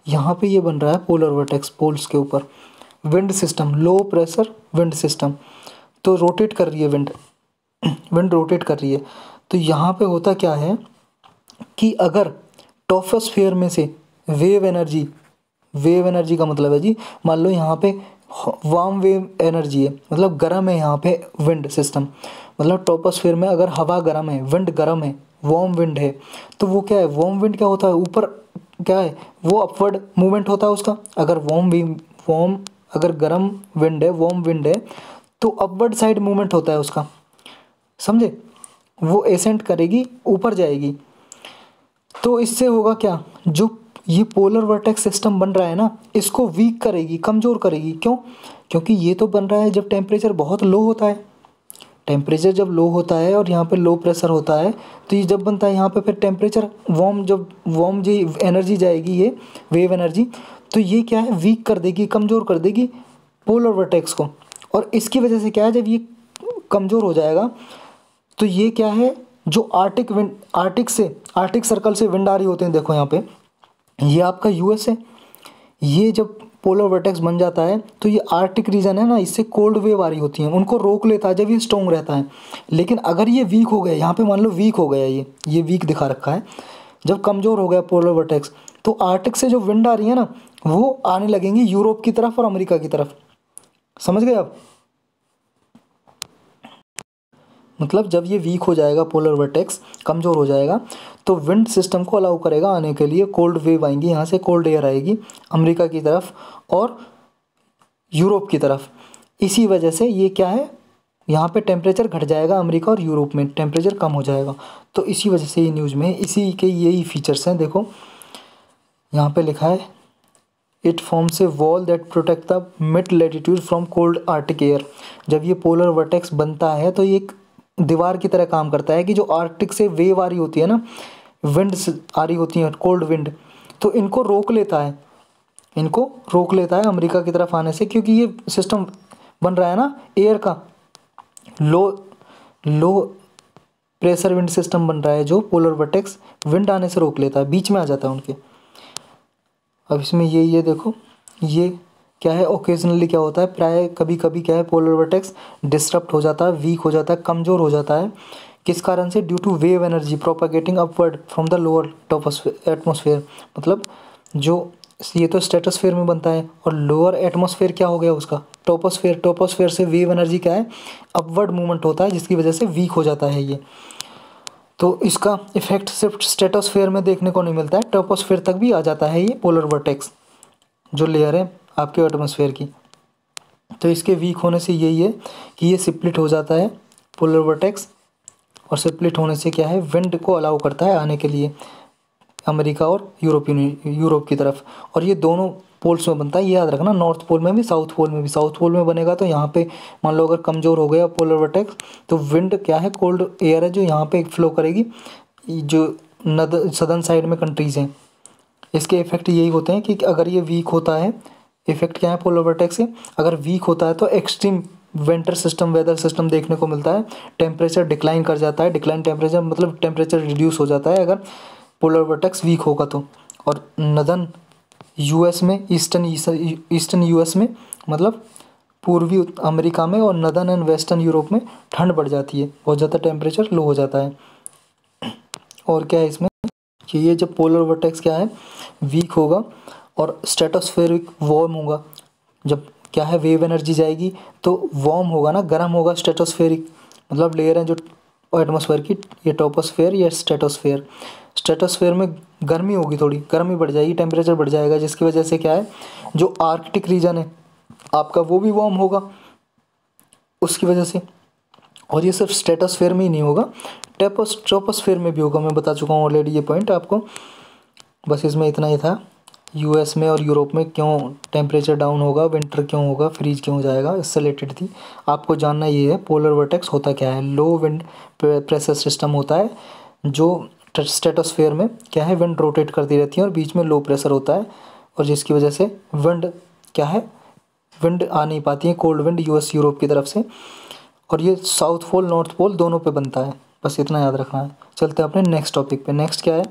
यहाँ पे ये बन रहा है पोलर वर्टेक्स पोल्स के ऊपर। Wind system, low pressure wind system, तो रोटेट कर रही है विंड रोटेट कर रही है। तो यहाँ पे होता क्या है कि अगर ट्रोपोस्फेयर में से वेव एनर्जी का मतलब है जी, मान लो यहाँ पे वार्म वेव एनर्जी है, मतलब गर्म है यहाँ पे विंड सिस्टम, मतलब ट्रोपोस्फेयर में अगर हवा गर्म है, विंड गर्म है, वार्म विंड है, तो वो क्या है, वार्म विंड क्या होता है, ऊपर क्या है, वो अपवर्ड मूवमेंट होता है उसका। अगर गर्म विंड है, वार्म विंड है, तो अपवर्ड साइड मूवमेंट होता है उसका, समझे, वो एसेंट करेगी, ऊपर जाएगी। तो इससे होगा क्या, जो ये पोलर वर्टेक्स सिस्टम बन रहा है ना, इसको वीक करेगी, कमज़ोर करेगी। क्यों, क्योंकि ये तो बन रहा है जब टेम्परेचर बहुत लो होता है, टेम्परेचर जब लो होता है और यहाँ पे लो प्रेशर होता है, तो ये जब बनता है यहाँ पे, फिर टेम्परेचर वार्म, जब वार्म जी एनर्जी जाएगी, ये वेव एनर्जी, तो ये क्या है, वीक कर देगी, कमज़ोर कर देगी पोलर वर्टेक्स को। और इसकी वजह से क्या है, जब ये कमज़ोर हो जाएगा तो ये क्या है, जो आर्टिक विंड, आर्टिक सर्कल से विंड आ रही होते हैं, देखो यहाँ पे ये आपका यूएस है, ये जब पोलर वर्टेक्स बन जाता है तो ये आर्टिक रीजन है ना, इससे कोल्ड वेव आ रही होती हैं, उनको रोक लेता है जब ये स्ट्रॉन्ग रहता है। लेकिन अगर ये वीक हो गया, यहाँ पे मान लो वीक हो गया, ये वीक दिखा रखा है, जब कमज़ोर हो गया पोलर वर्टेक्स तो आर्टिक से जो विंड आ रही है ना वो आने लगेंगी यूरोप की तरफ और अमेरिका की तरफ। समझ गए आप? मतलब जब ये वीक हो जाएगा, पोलर वर्टेक्स कमज़ोर हो जाएगा, तो विंड सिस्टम को अलाउ करेगा आने के लिए, कोल्ड वेव आएंगी, यहाँ से कोल्ड एयर आएगी अमेरिका की तरफ और यूरोप की तरफ। इसी वजह से ये क्या है, यहाँ पे टेम्परेचर घट जाएगा, अमेरिका और यूरोप में टेम्परेचर कम हो जाएगा। तो इसी वजह से ये न्यूज़ में है, इसी के यही फीचर्स हैं। देखो यहाँ पे लिखा है, it forms a wall that protect the mid latitude from cold Arctic air. जब ये पोलर वर्टेक्स बनता है तो ये एक दीवार की तरह काम करता है कि जो आर्टिक से वेव आ रही होती है ना, विंड आ रही होती है, कोल्ड विंड, तो इनको रोक लेता है अमेरिका की तरफ आने से, क्योंकि ये सिस्टम बन रहा है ना एयर का, लो प्रेशर विंड सिस्टम बन रहा है, जो पोलर वर्टेक्स विंड आने से रोक लेता है, बीच में आ जाता है उनके। अब इसमें ये देखो, ये क्या है, ओकेजनली क्या होता है, प्राय कभी कभी क्या है, पोलर वर्टेक्स डिस्टर्ब हो जाता है, वीक हो जाता है, कमज़ोर हो जाता है। किस कारण से? Due to wave energy propagating upward from the lower atmosphere. मतलब जो ये तो स्ट्रेटोस्फेयर में बनता है, और लोअर एटमॉस्फेयर क्या हो गया उसका, टोपोस्फेयर से वेव एनर्जी क्या है, अपवर्ड मूवमेंट होता है, जिसकी वजह से वीक हो जाता है ये। तो इसका इफेक्ट सिर्फ स्ट्रेटोस्फेयर में देखने को नहीं मिलता है, टोपोस्फेयर तक भी आ जाता है ये पोलर वर्टेक्स, जो लेयर है आपके एटमॉस्फेयर की। तो इसके वीक होने से यही है कि ये स्प्लिट हो जाता है पोलर वर्टेक्स, और स्प्लिट होने से क्या है, विंड को अलाउ करता है आने के लिए अमेरिका और यूरोप की तरफ। और ये दोनों पोल्स में बनता है, ये याद रखना, नॉर्थ पोल में भी, साउथ पोल में भी। साउथ पोल में बनेगा तो यहाँ पे मान लो अगर कमज़ोर हो गया पोलर वर्टेक्स, तो विंड क्या है, कोल्ड एयर है जो यहाँ पे फ्लो करेगी, जो सदर्न साइड में कंट्रीज़ हैं। इसके इफेक्ट यही होते हैं कि अगर ये वीक होता है, इफेक्ट क्या है पोलर वर्टेक्स से, अगर वीक होता है तो एक्सट्रीम वेदर सिस्टम देखने को मिलता है, टेम्परेचर डिक्लाइन कर जाता है, डिक्लाइन टेम्परेचर मतलब टेम्परेचर रिड्यूस हो जाता है अगर पोलर वर्टेक्स वीक होगा तो। और नदर्न यूएस में, ईस्टर्न यूएस में, मतलब पूर्वी अमेरिका में, और नदर्न एंड वेस्टर्न यूरोप में ठंड बढ़ जाती है, बहुत ज़्यादा टेम्परेचर लो हो जाता है। और क्या है इसमें कि ये जब पोलर वर्टेक्स क्या है, वीक होगा और स्ट्रेटोस्फेरिक वार्म होगा, जब क्या है वेव एनर्जी जाएगी तो वार्म होगा ना, गर्म होगा स्ट्रेटोस्फेरिक, मतलब लेयर है जो एटमॉस्फेयर की, ये टोपोस्फेयर या स्ट्रेटोस्फेयर में गर्मी होगी, थोड़ी गर्मी बढ़ जाएगी, टेम्परेचर बढ़ जाएगा, जिसकी वजह से क्या है, जो आर्कटिक रीजन है आपका वो भी वार्म होगा उसकी वजह से। और ये सिर्फ स्ट्रेटोस्फेयर में ही नहीं होगा, ट्रोपोस्फेयर में भी होगा, मैं बता चुका हूँ ऑलरेडी ये पॉइंट आपको। बस इसमें इतना ही था, यूएस में और यूरोप में क्यों टेम्परेचर डाउन होगा, विंटर क्यों होगा, फ्रीज क्यों हो जाएगा, इससे रिलेटेड थी। आपको जानना ये है पोलर वर्टेक्स होता क्या है, लो विंड प्रेशर सिस्टम होता है, जो स्ट्रेटोस्फेयर में क्या है, विंड रोटेट करती रहती है और बीच में लो प्रेशर होता है, और जिसकी वजह से विंड क्या है, विंड आ नहीं पाती है, कोल्ड विंड यूएस यूरोप की तरफ से। और ये साउथ पोल नॉर्थ पोल दोनों पे बनता है, बस इतना याद रखना है। चलते हैं अपने नेक्स्ट टॉपिक पे। नेक्स्ट क्या है,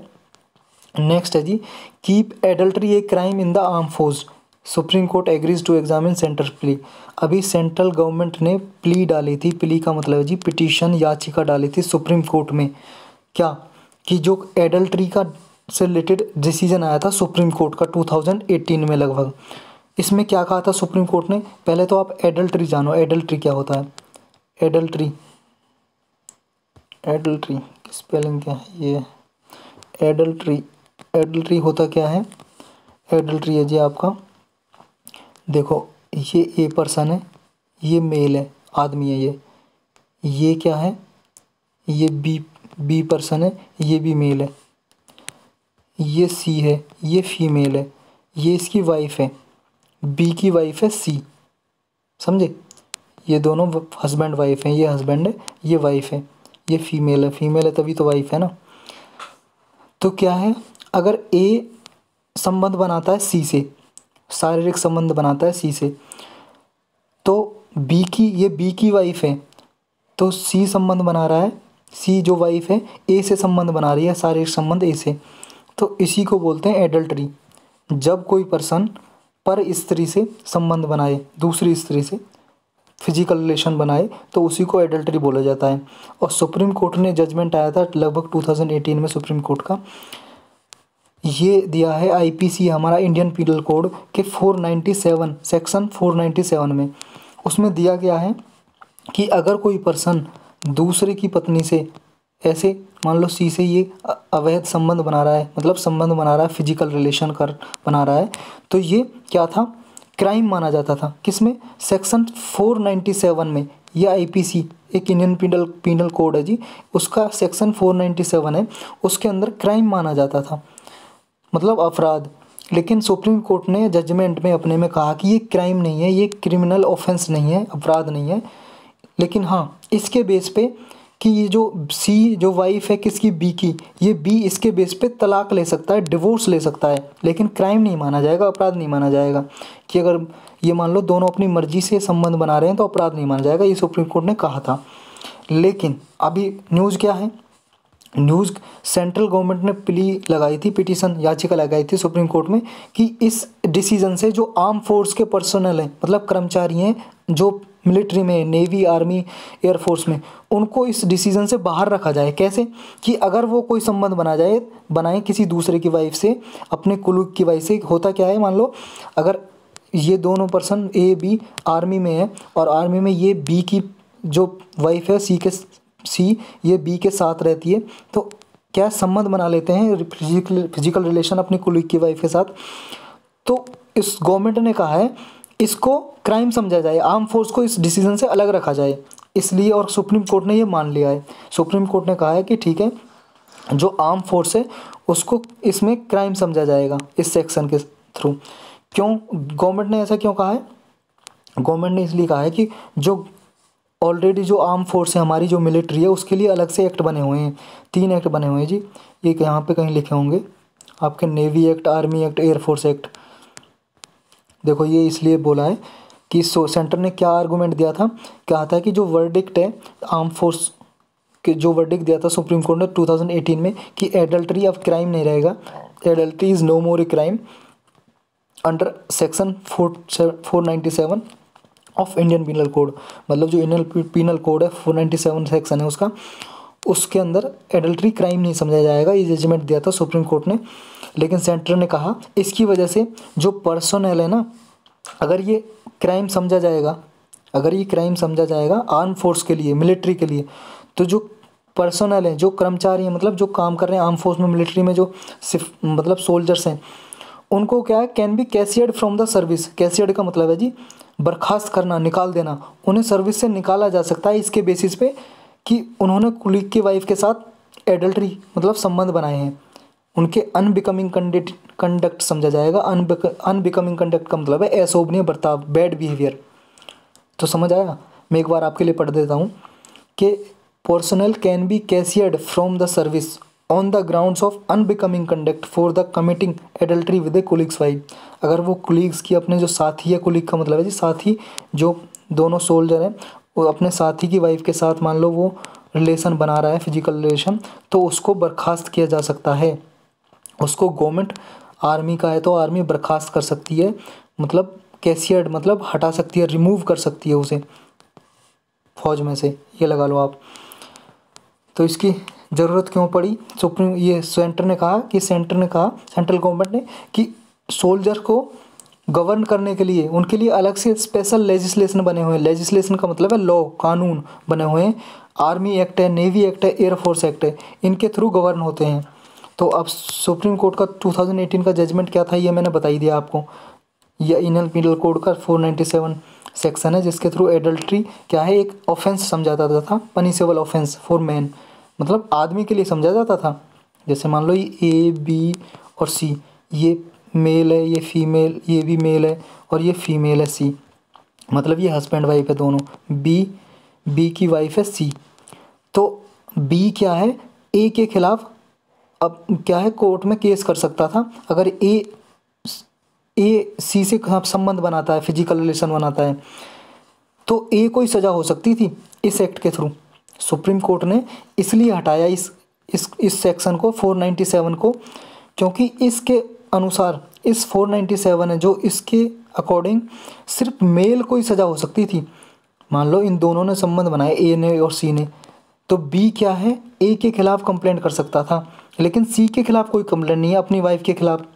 नेक्स्ट है जी, keep adultery a crime in the arm force, supreme court agrees to examine centre plea. अभी सेंट्रल गवर्नमेंट ने प्ली डाली थी, प्ली का मतलब है जी पिटीशन, याचिका डाली थी सुप्रीम कोर्ट में, क्या कि जो एडल्ट्री का से रिलेटेड डिसीजन आया था सुप्रीम कोर्ट का 2018 में लगभग। इसमें क्या कहा था सुप्रीम कोर्ट ने, पहले तो आप एडल्ट्री जानो, एडल्ट्री क्या होता है। एडल्ट्री स्पेलिंग क्या है, ये एडल्ट्री होता क्या है, एडल्ट्री है जी आपका, देखो ये ए पर्सन है, ये मेल है, आदमी है, ये क्या है, ये बी पर्सन है, ये भी मेल है, ये सी है, ये फीमेल है, ये इसकी वाइफ है, बी की वाइफ है सी, समझे, ये दोनों हस्बैंड वाइफ हैं, ये हस्बैंड है, ये वाइफ है, ये फीमेल है तभी तो वाइफ है ना। तो क्या है, अगर ए संबंध बनाता है सी से, शारीरिक संबंध बनाता है सी से। तो बी की वाइफ है, तो सी संबंध बना रहा है, सी जो वाइफ है ए से संबंध बना रही है, शारीरिक संबंध ए से। तो इसी को बोलते हैं एडल्ट्री। जब कोई पर्सन पर स्त्री से संबंध बनाए, दूसरी स्त्री से फिजिकल रिलेशन बनाए, तो उसी को एडल्ट्री बोला जाता है। और सुप्रीम कोर्ट ने जजमेंट आया था लगभग 2018 में सुप्रीम कोर्ट का, ये दिया है आईपीसी हमारा इंडियन पीनल कोड के 497 सेक्शन 497 में। उसमें दिया गया है कि अगर कोई पर्सन दूसरे की पत्नी से ऐसे मान लो सी से ये अवैध संबंध बना रहा है, मतलब संबंध बना रहा है, फिजिकल रिलेशन कर बना रहा है, तो ये क्या था, क्राइम माना जाता था। किसमें, सेक्शन 497 में। ये आईपीसी एक इंडियन पीनल कोड है जी, उसका सेक्शन 497 है, उसके अंदर क्राइम माना जाता था, मतलब अपराध। लेकिन सुप्रीम कोर्ट ने जजमेंट में अपने में कहा कि ये क्राइम नहीं है, ये क्रिमिनल ऑफेंस नहीं है, अपराध नहीं है। लेकिन हाँ, इसके बेस पे कि ये जो सी जो वाइफ है किसकी, बी की, ये बी इसके बेस पे तलाक ले सकता है, डिवोर्स ले सकता है, लेकिन क्राइम नहीं माना जाएगा, अपराध नहीं माना जाएगा। कि अगर ये मान लो दोनों अपनी मर्जी से संबंध बना रहे हैं तो अपराध नहीं माना जाएगा, ये सुप्रीम कोर्ट ने कहा था। लेकिन अभी न्यूज़ क्या है, न्यूज़ सेंट्रल गवर्नमेंट ने प्ली लगाई थी, पिटीशन याचिका लगाई थी सुप्रीम कोर्ट में कि इस डिसीजन से जो आर्म फोर्स के पर्सनल हैं, मतलब कर्मचारी हैं जो मिलिट्री में, नेवी, आर्मी, एयरफोर्स में, उनको इस डिसीजन से बाहर रखा जाए। कैसे, कि अगर वो कोई संबंध बनाए किसी दूसरे की वाइफ से, अपने कुलूग की वाइफ से। होता क्या है, मान लो अगर ये दोनों पर्सन ए बी आर्मी में है और आर्मी में ये बी की जो वाइफ है सी ये बी के साथ रहती है, तो क्या संबंध बना लेते हैं, फिजिकल रिलेशन अपनी कुलीग की वाइफ के साथ। तो इस गवर्नमेंट ने कहा है इसको क्राइम समझा जाए, आर्म फोर्स को इस डिसीजन से अलग रखा जाए, इसलिए। और सुप्रीम कोर्ट ने ये मान लिया है। सुप्रीम कोर्ट ने कहा है कि ठीक है, जो आर्म फोर्स है उसको इसमें क्राइम समझा जाएगा इस सेक्शन के थ्रू। क्यों गवर्नमेंट ने ऐसा क्यों कहा है, गवर्नमेंट ने इसलिए कहा है कि जो ऑलरेडी जो आर्म फोर्स है हमारी, जो मिलिट्री है, उसके लिए अलग से एक्ट बने हुए हैं, 3 एक्ट बने हुए हैं जी। ये यहाँ पे कहीं लिखे होंगे आपके, navy act, army act, air force act. देखो ये इसलिए बोला है कि सेंटर ने क्या आर्गूमेंट दिया था, कहा था कि जो वर्डिक्ट है आर्म फोर्स के, जो वर्डिक्ट दिया था सुप्रीम कोर्ट ने 2018 में कि एडल्ट्री अब क्राइम नहीं रहेगा, adultery is no more a crime under section 497 of Indian penal code. मतलब जो इंडियन पीनल कोड है 497 सेक्शन है उसका, उसके अंदर एडल्ट्री क्राइम नहीं समझा जाएगा। ये जजमेंट दिया था सुप्रीम कोर्ट ने। लेकिन सेंटर ने कहा इसकी वजह से जो पर्सनल है ना, अगर ये क्राइम समझा जाएगा, अगर ये क्राइम समझा जाएगा आर्म फोर्स के लिए, मिलिट्री के लिए, तो जो पर्सनल है, जो कर्मचारी हैं, मतलब जो काम कर रहे हैं आर्म फोर्स में, मिलिट्री में, जो सिर्फ मतलब सोल्जर्स हैं, उनको क्या है, can be cashiered from the service. Cashiered का मतलब है जी बर्खास्त करना, निकाल देना। उन्हें सर्विस से निकाला जा सकता है इसके बेसिस पे कि उन्होंने कुलीग की वाइफ के साथ एडल्ट्री मतलब संबंध बनाए हैं। उनके अनबिकमिंग कंडक्ट समझा जाएगा। अनबिकमिंग कंडक्ट का मतलब है अशोभनीय बर्ताव, बैड बिहेवियर। तो समझ आया। मैं एक बार आपके लिए पढ़ देता हूँ कि personnel can be cashiered from the service on the grounds of unbecoming conduct for the committing adultery with a colleague's wife. अगर वो कुलीग्स की, अपने जो साथी है, कुलीग का मतलब है जी साथी, जो दोनों सोल्जर हैं वो अपने साथी की वाइफ के साथ मान लो वो रिलेशन बना रहा है, फिजिकल रिलेशन, तो उसको बर्खास्त किया जा सकता है। उसको गवर्नमेंट, आर्मी का है तो आर्मी बर्खास्त कर सकती है, मतलब कैसियर्ड मतलब हटा सकती है, रिमूव कर सकती है उसे फौज में से, ये लगा लो आप। तो इसकी ज़रूरत क्यों पड़ी, सुप्रीम ये सेंटर ने कहा, सेंट्रल गवर्नमेंट ने कि सोल्जर को गवर्न करने के लिए उनके लिए अलग से स्पेशल लेजिस्लेशन बने हुए हैं। लेजिस्लेशन का मतलब है लॉ, कानून बने हुए हैं। आर्मी एक्ट है, नेवी एक्ट है, एयरफोर्स एक्ट है, इनके थ्रू गवर्न होते हैं। तो अब सुप्रीम कोर्ट का 2018 का जजमेंट क्या था ये मैंने बता ही दिया आपको। यह इंडियन पीनल कोड का 497 सेक्शन है जिसके थ्रू एडल्ट्री क्या है, एक ऑफेंस समझा जाता था, पनिशेबल ऑफेंस फॉर मैन, मतलब आदमी के लिए समझा जाता था। जैसे मान लो ये ए बी और सी, ये मेल है, ये फीमेल, ये भी मेल है और ये फीमेल है सी, मतलब ये हस्बैंड वाइफ है दोनों। बी की वाइफ है सी, तो बी क्या है, ए के खिलाफ अब क्या है कोर्ट में केस कर सकता था। अगर ए ए सी से संबंध बनाता है, फिजिकल रिलेशन बनाता है, तो ए को ही सज़ा हो सकती थी इस एक्ट के थ्रू। सुप्रीम कोर्ट ने इसलिए हटाया इस सेक्शन को 497 को, क्योंकि इसके अनुसार इस 497 है जो इसके अकॉर्डिंग सिर्फ मेल को ही सज़ा हो सकती थी। मान लो इन दोनों ने संबंध बनाए, ए ने और सी ने, तो बी क्या है, ए के खिलाफ कंप्लेंट कर सकता था, लेकिन सी के खिलाफ कोई कंप्लेंट नहीं है अपनी वाइफ के खिलाफ।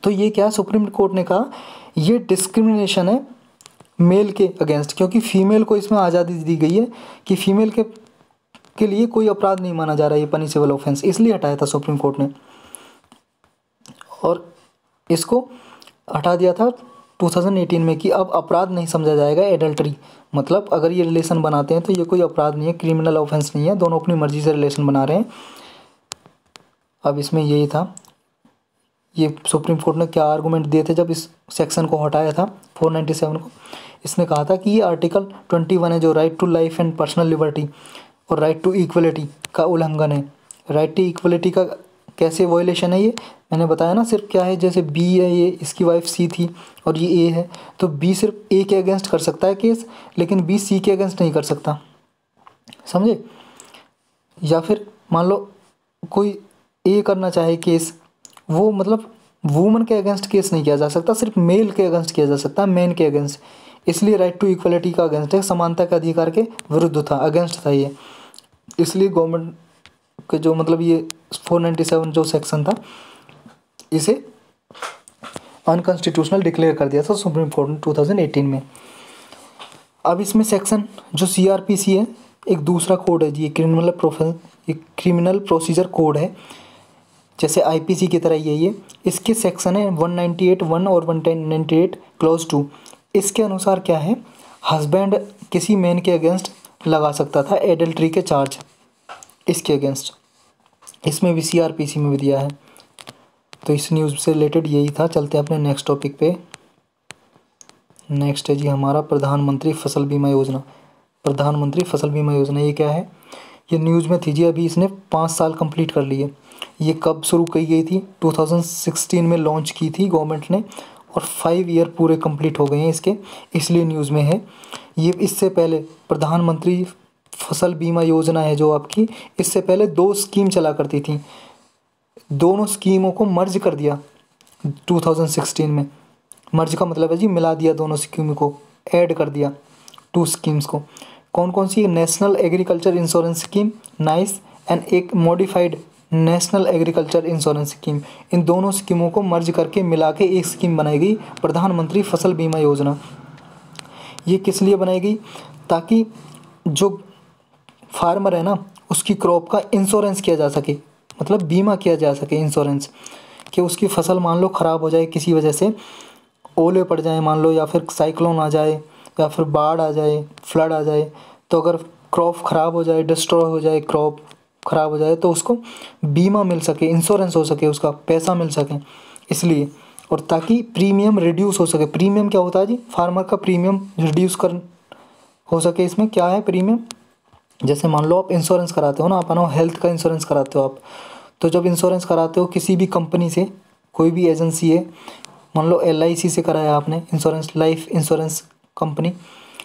तो ये क्या, सुप्रीम कोर्ट ने कहा ये डिस्क्रिमिनेशन है मेल के अगेंस्ट, क्योंकि फीमेल को इसमें आज़ादी दी गई है कि फीमेल के लिए कोई अपराध नहीं माना जा रहा है ये पनिशेबल ऑफेंस, इसलिए हटाया था सुप्रीम कोर्ट ने। और इसको हटा दिया था 2018 में कि अब अपराध नहीं समझा जाएगा एडल्टरी, मतलब अगर ये रिलेशन बनाते हैं तो ये कोई अपराध नहीं है, क्रिमिनल ऑफेंस नहीं है, दोनों अपनी मर्जी से रिलेशन बना रहे हैं। अब इसमें यही था, ये सुप्रीम कोर्ट ने क्या आर्गूमेंट दिए थे जब इस सेक्शन को हटाया था 497 को। इसने कहा था कि ये आर्टिकल 21 है जो right to life and personal liberty और राइट टू इक्वलिटी का उल्लंघन है। राइट टू इक्वलिटी का कैसे वॉयलेशन है ये मैंने बताया ना, सिर्फ क्या है, जैसे बी है, ये इसकी वाइफ सी थी और ये ए है, तो बी सिर्फ ए के अगेंस्ट कर सकता है केस, लेकिन बी सी के अगेंस्ट नहीं कर सकता, समझे। या फिर मान लो कोई ए करना चाहे केस, वो मतलब वुमन के अगेंस्ट केस नहीं किया जा सकता, सिर्फ मेल के अगेंस्ट किया जा सकता है, मैन के अगेंस्ट। इसलिए राइट टू इक्वलिटी का अगेंस्ट है, समानता के अधिकार के विरुद्ध था, अगेंस्ट था ये। इसलिए गवर्नमेंट के जो मतलब ये 497 जो सेक्शन था इसे अनकॉन्स्टिट्यूशनल डिक्लेयर कर दिया था सुप्रीम कोर्ट ने 2018 में। अब इसमें सेक्शन जो CRPC है, एक दूसरा कोड है जी, ये क्रिमिनल प्रोसीजर कोड है, जैसे IPC की तरह ये इसके सेक्शन है 198(1) और 198 क्लॉज 2। इसके अनुसार क्या है, हस्बैंड किसी मैन के अगेंस्ट लगा सकता था एडल्ट्री के चार्ज इसके अगेंस्ट, इसमें भी CRPC में भी दिया है। तो इस न्यूज़ से रिलेटेड यही था। चलते हैं अपने नेक्स्ट टॉपिक पे। नेक्स्ट है जी हमारा प्रधानमंत्री फसल बीमा योजना। प्रधानमंत्री फसल बीमा योजना ये क्या है, ये न्यूज़ में थी जी, अभी इसने 5 साल कंप्लीट कर लिए। ये कब शुरू की गई थी, 2016 में लॉन्च की थी गवर्नमेंट ने, और 5 ईयर पूरे कंप्लीट हो गए हैं इसके, इसलिए न्यूज़ में है ये। इससे पहले प्रधानमंत्री फसल बीमा योजना है जो आपकी, इससे पहले 2 स्कीम चला करती थी, दोनों स्कीमों को मर्ज कर दिया 2016 में। मर्ज का मतलब है जी मिला दिया, दोनों स्कीम को ऐड कर दिया 2 स्कीम्स को। कौन कौन सी, national agriculture insurance scheme NAIS and एक modified national agriculture insurance scheme, इन दोनों स्कीमों को मर्ज करके मिला के एक स्कीम बनाई गई प्रधानमंत्री फसल बीमा योजना। ये किस लिए बनाई गई, ताकि जो फार्मर है ना उसकी क्रॉप का इंश्योरेंस किया जा सके, मतलब बीमा किया जा सके, इंश्योरेंस, कि उसकी फसल मान लो ख़राब हो जाए किसी वजह से, ओले पड़ जाए मान लो, या फिर साइक्लोन आ जाए, या फिर बाढ़ आ जाए, फ्लड आ जाए, तो अगर क्रॉप ख़राब हो जाए, डिस्ट्रॉय हो जाए, क्रॉप ख़राब हो जाए, तो उसको बीमा मिल सके, इंश्योरेंस हो सके, उसका पैसा मिल सके, इसलिए। और ताकि प्रीमियम रिड्यूस हो सके। प्रीमियम क्या होता है जी, फार्मर का प्रीमियम रिड्यूस कर हो सके। इसमें क्या है प्रीमियम, जैसे मान लो आप इंश्योरेंस कराते हो ना, अपना हेल्थ का इंश्योरेंस कराते हो आप, तो जब इंश्योरेंस कराते हो किसी भी कंपनी से, कोई भी एजेंसी है, मान लो LIC से कराया आपने insurance, life insurance company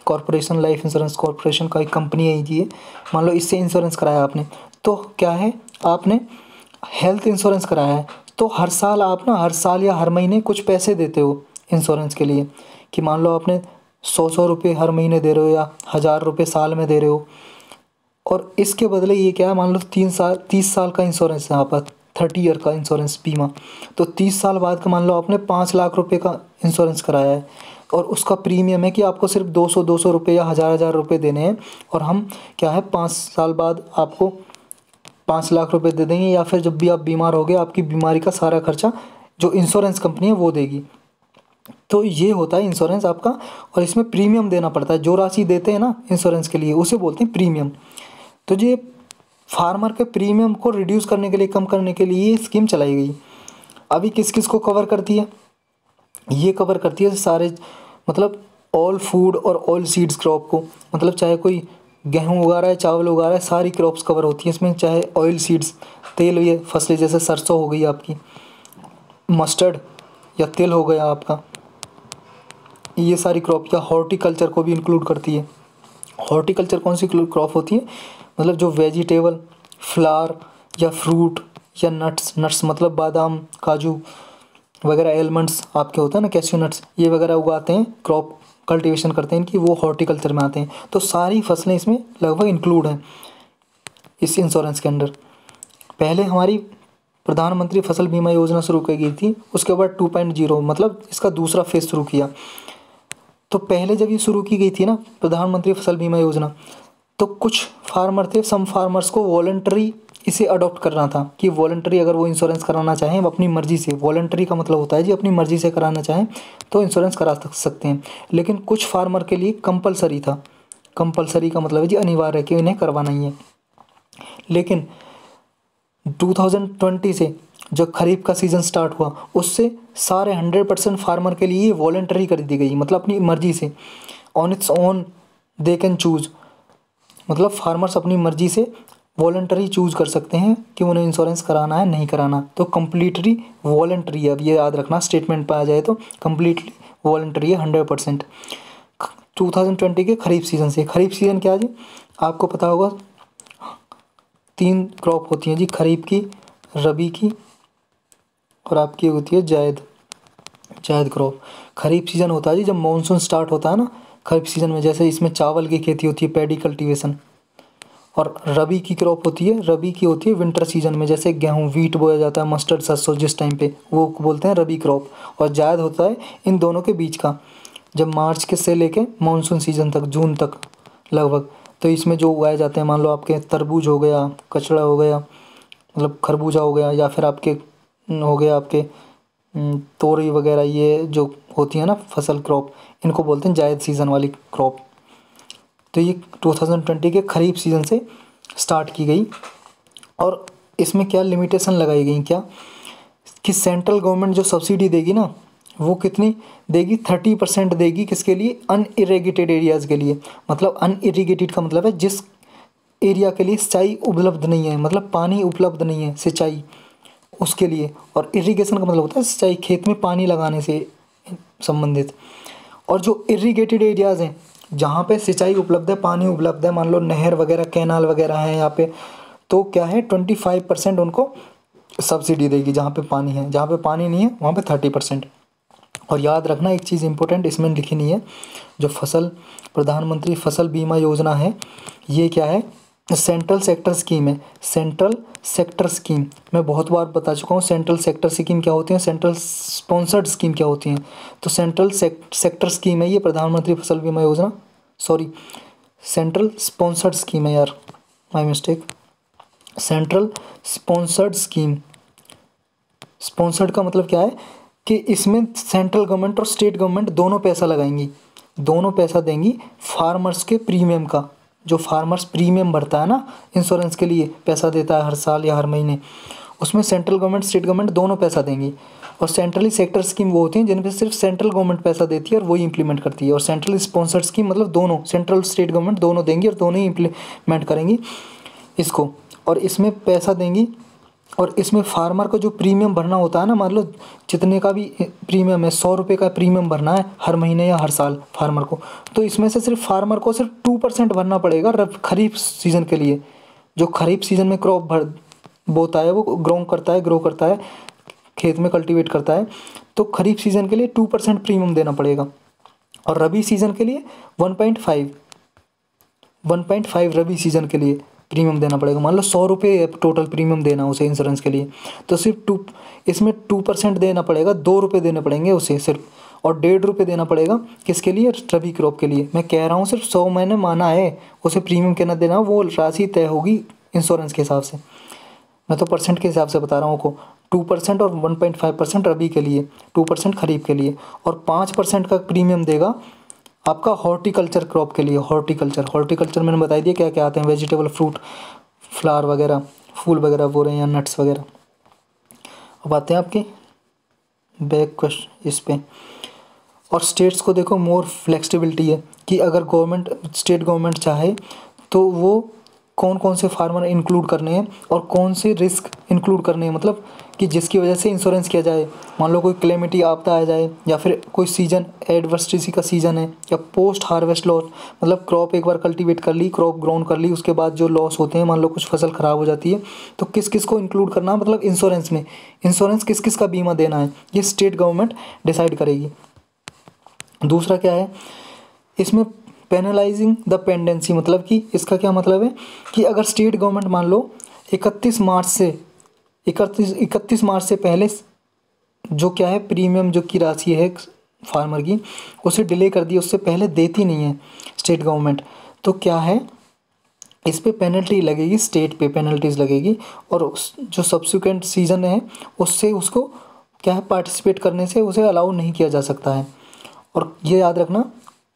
corporation, life insurance corporation का एक कंपनी है ये, मान लो इससे इंश्योरेंस कराया आपने, तो क्या है, आपने हेल्थ इंश्योरेंस कराया है, तो हर साल आप ना, हर साल या हर महीने कुछ पैसे देते हो इंश्योरेंस के लिए, कि मान लो आपने 100 रुपये हर महीने दे रहे हो या 1000 रुपये साल में दे रहे हो, और इसके बदले ये क्या है, मान लो 30 साल का इंश्योरेंस है यहाँ पर, 30 ईयर का इंश्योरेंस बीमा, तो 30 साल बाद का मान लो आपने 5 लाख रुपए का इंश्योरेंस कराया है, और उसका प्रीमियम है कि आपको सिर्फ 200 रुपये या 1000 रुपये देने हैं, और हम क्या है 5 साल बाद आपको 5 लाख रुपए दे देंगे, या फिर जब भी आप बीमार हो गए आपकी बीमारी का सारा खर्चा जो इंश्योरेंस कंपनी है वो देगी। तो ये होता है इंश्योरेंस आपका, और इसमें प्रीमियम देना पड़ता है, जो राशि देते हैं ना इंश्योरेंस के लिए उसे बोलते हैं प्रीमियम। तो ये फार्मर के प्रीमियम को रिड्यूस करने के लिए, कम करने के लिए ये स्कीम चलाई गई। अभी किस किस को कवर करती है, ये कवर करती है सारे, मतलब ऑल फूड और ऑल सीड्स क्रॉप को, मतलब चाहे कोई गेहूँ उगा रहा है, चावल उगा रहा है, सारी क्रॉप्स कवर होती हैं इसमें, चाहे ऑयल सीड्स, तेल ये फसलें जैसे सरसों हो गई आपकी, मस्टर्ड या तिल हो गया आपका, ये सारी क्रॉप, या हॉर्टिकल्चर को भी इंक्लूड करती है। हॉर्टिकल्चर कौन सी क्रॉप होती है, मतलब जो वेजिटेबल, फ्लावर या फ्रूट या नट्स मतलब बादाम, काजू वगैरह, एलमंड्स आपके होते हैं ना, कैश्यू नट्स, ये वगैरह उगाते हैं, क्रॉप कल्टीवेशन करते हैं इनकी, वो हॉर्टिकल्चर में आते हैं। तो सारी फसलें इसमें लगभग इंक्लूड हैं इस इंश्योरेंस के अंडर। पहले हमारी प्रधानमंत्री फसल बीमा योजना शुरू की गई थी, उसके बाद 2.0 मतलब इसका दूसरा फेज शुरू किया। तो पहले जब ये शुरू की गई थी ना प्रधानमंत्री फसल बीमा योजना, तो कुछ फार्मर थे, सम फार्मर्स को वॉलंटरी इसे अडॉप्ट करना था कि वॉलंटरी अगर वो इंश्योरेंस कराना चाहें अपनी मर्ज़ी से, वॉलंटरी का मतलब होता है जी अपनी मर्ज़ी से कराना चाहें तो इंश्योरेंस करा सकते हैं। लेकिन कुछ फार्मर के लिए कंपलसरी था, कंपलसरी का मतलब है जी अनिवार्य है कि इन्हें करवाना ही है। लेकिन 2020 से जो खरीफ का सीज़न स्टार्ट हुआ उससे सारे 100% फार्मर के लिए वॉलंटरी कर दी गई, मतलब अपनी मर्ज़ी से, on its own they can choose, मतलब फार्मर्स अपनी मर्ज़ी से वॉलंटरी चूज़ कर सकते हैं कि उन्हें इंश्योरेंस कराना है नहीं कराना। तो कम्प्लीटली वॉलंटरी है, अब ये याद रखना स्टेटमेंट पर आ जाए तो कम्प्लीटली वॉलंटरी है 100%। 2020 के खरीफ सीज़न से, खरीफ सीज़न क्या है जी आपको पता होगा, 3 क्रॉप होती हैं जी, खरीफ की, रबी की और आपकी होती है जायद क्रॉप। खरीफ सीज़न होता है जी जब मानसून स्टार्ट होता है ना खरीफ सीज़न में, जैसे इसमें चावल की खेती होती है, पैडी कल्टीवेशन। और रबी की क्रॉप होती है, रबी की होती है विंटर सीजन में, जैसे गेहूँ, वीट बोया जाता है, मस्टर्ड सरसों जिस टाइम पे, वो बोलते हैं रबी क्रॉप। और जायद होता है इन दोनों के बीच का, जब मार्च के से लेके मानसून सीजन तक, जून तक लगभग। तो इसमें जो उगाए जाते हैं, मान लो आपके तरबूज हो गया, कचड़ा हो गया, मतलब खरबूजा हो गया, या फिर आपके हो गया आपके तोरी वगैरह, ये जो होती है ना फसल क्रॉप, इनको बोलते हैं जायद सीज़न वाली क्रॉप। तो ये 2020 के खरीफ सीज़न से स्टार्ट की गई। और इसमें क्या लिमिटेशन लगाई गई क्या कि सेंट्रल गवर्नमेंट जो सब्सिडी देगी ना वो कितनी देगी, 30% देगी, किसके लिए, अनइरिगेटेड एरियाज़ के लिए। मतलब अनइरिगेटेड का मतलब है जिस एरिया के लिए सिंचाई उपलब्ध नहीं है, मतलब पानी उपलब्ध नहीं है सिंचाई, उसके लिए। और इरिगेशन का मतलब होता है सिंचाई, खेत में पानी लगाने से संबंधित। और जो इरिगेटेड एरियाज़ हैं जहाँ पे सिंचाई उपलब्ध है, पानी उपलब्ध है, मान लो नहर वगैरह, कैनाल वगैरह हैं यहाँ पे, तो क्या है 25% उनको सब्सिडी देगी जहाँ पे पानी है, जहाँ पे पानी नहीं है वहाँ पे 30%। और याद रखना एक चीज़ इंपॉर्टेंट इसमें लिखी नहीं है, जो प्रधानमंत्री फसल बीमा योजना है ये क्या है, सेंट्रल सेक्टर स्कीम है। सेंट्रल सेक्टर स्कीम मैं बहुत बार बता चुका हूँ, सेंट्रल सेक्टर स्कीम क्या होती है, सेंट्रल स्पॉन्सर्ड स्कीम क्या होती हैं। तो सेंट्रल सेक्टर स्कीम है ये प्रधानमंत्री फसल बीमा योजना, सॉरी सेंट्रल स्पॉन्सर्ड स्कीम है यार, my mistake, central sponsored scheme. Sponsored का मतलब क्या है कि इसमें सेंट्रल गवर्नमेंट और स्टेट गवर्नमेंट दोनों पैसा लगाएंगी, दोनों पैसा देंगी फार्मर्स के प्रीमियम का। जो फार्मर्स प्रीमियम भरता है ना इंश्योरेंस के लिए, पैसा देता है हर साल या हर महीने, उसमें सेंट्रल गवर्नमेंट स्टेट गवर्नमेंट दोनों पैसा देंगी। और सेंट्रली सेक्टर स्कीम वो होती हैं जिन पे सिर्फ सेंट्रल गवर्नमेंट पैसा देती है और वही इंप्लीमेंट करती है। और सेंट्रल स्पॉन्सर्ड स्कीम मतलब दोनों, सेंट्रल स्टेट गवर्नमेंट दोनों देंगी और दोनों ही इंप्लीमेंट करेंगी इसको, और इसमें पैसा देंगी। और इसमें फार्मर को जो प्रीमियम भरना होता है ना, मान लो जितने का भी प्रीमियम है, 100 रुपये का प्रीमियम भरना है हर महीने या हर साल फार्मर को, तो इसमें से सिर्फ फार्मर को सिर्फ 2% भरना पड़ेगा खरीफ सीज़न के लिए। जो खरीफ सीज़न में क्रॉप बोता है, वो ग्रो करता है खेत में, कल्टीवेट करता है, तो खरीफ सीज़न के लिए 2% प्रीमियम देना पड़ेगा। और रबी सीज़न के लिए 1.5 रबी सीज़न के लिए प्रीमियम देना पड़ेगा। मान लो 100 रुपये टोटल प्रीमियम देना उसे इंश्योरेंस के लिए, तो सिर्फ इसमें 2% देना पड़ेगा, 2 रुपये देने पड़ेंगे उसे सिर्फ, और 1.5 रुपये देना पड़ेगा किसके लिए, रबी क्रॉप के लिए। मैं कह रहा हूँ सिर्फ 100 मैंने माना है, उसे प्रीमियम कितना देना वो राशि तय होगी इंश्योरेंस के हिसाब से, मैं तो परसेंट के हिसाब से बता रहा हूँ को। 2% और 1.5% रबी के लिए, 2% खरीफ के लिए, और 5% का प्रीमियम देगा आपका हॉर्टिकल्चर क्रॉप के लिए। हॉर्टिकल्चर मैंने बता दिया क्या क्या आते हैं, वेजिटेबल, फ्रूट, फ्लावर वगैरह, फूल वगैरह बोल रहे हैं, या नट्स वगैरह। अब आते हैं आपके बैक क्वेश्चन इस पे। और स्टेट्स को देखो मोर फ्लेक्सिबिलिटी है कि अगर स्टेट गवर्नमेंट चाहे तो वो कौन कौन से फार्मर इंक्लूड करने हैं और कौन से रिस्क इंक्लूड करने हैं, मतलब कि जिसकी वजह से इंश्योरेंस किया जाए। मान लो कोई क्लेमिटी आपदा आ जाए या फिर कोई सीजन एडवर्सिटी का सीज़न है या पोस्ट हार्वेस्ट लॉस, मतलब क्रॉप एक बार कल्टीवेट कर ली, क्रॉप ग्राउंड कर ली, उसके बाद जो लॉस होते हैं, मान लो कुछ फसल ख़राब हो जाती है तो किस किस को इंक्लूड करना, मतलब इंश्योरेंस में इंश्योरेंस किस किस का बीमा देना है, ये स्टेट गवर्नमेंट डिसाइड करेगी। दूसरा क्या है इसमें, पेनलाइजिंग द पेंडेंसी, मतलब कि इसका क्या मतलब है कि अगर स्टेट गवर्नमेंट मान लो 31 मार्च से पहले जो क्या है प्रीमियम जो की राशि है फार्मर की उसे डिले कर दी, उससे पहले देती नहीं है स्टेट गवर्नमेंट, तो क्या है इस पे पेनल्टी लगेगी, स्टेट पे पेनल्टीज लगेगी और जो सब्सिक्वेंट सीजन है उससे उसको क्या है पार्टिसिपेट करने से उसे अलाउ नहीं किया जा सकता है। और ये याद रखना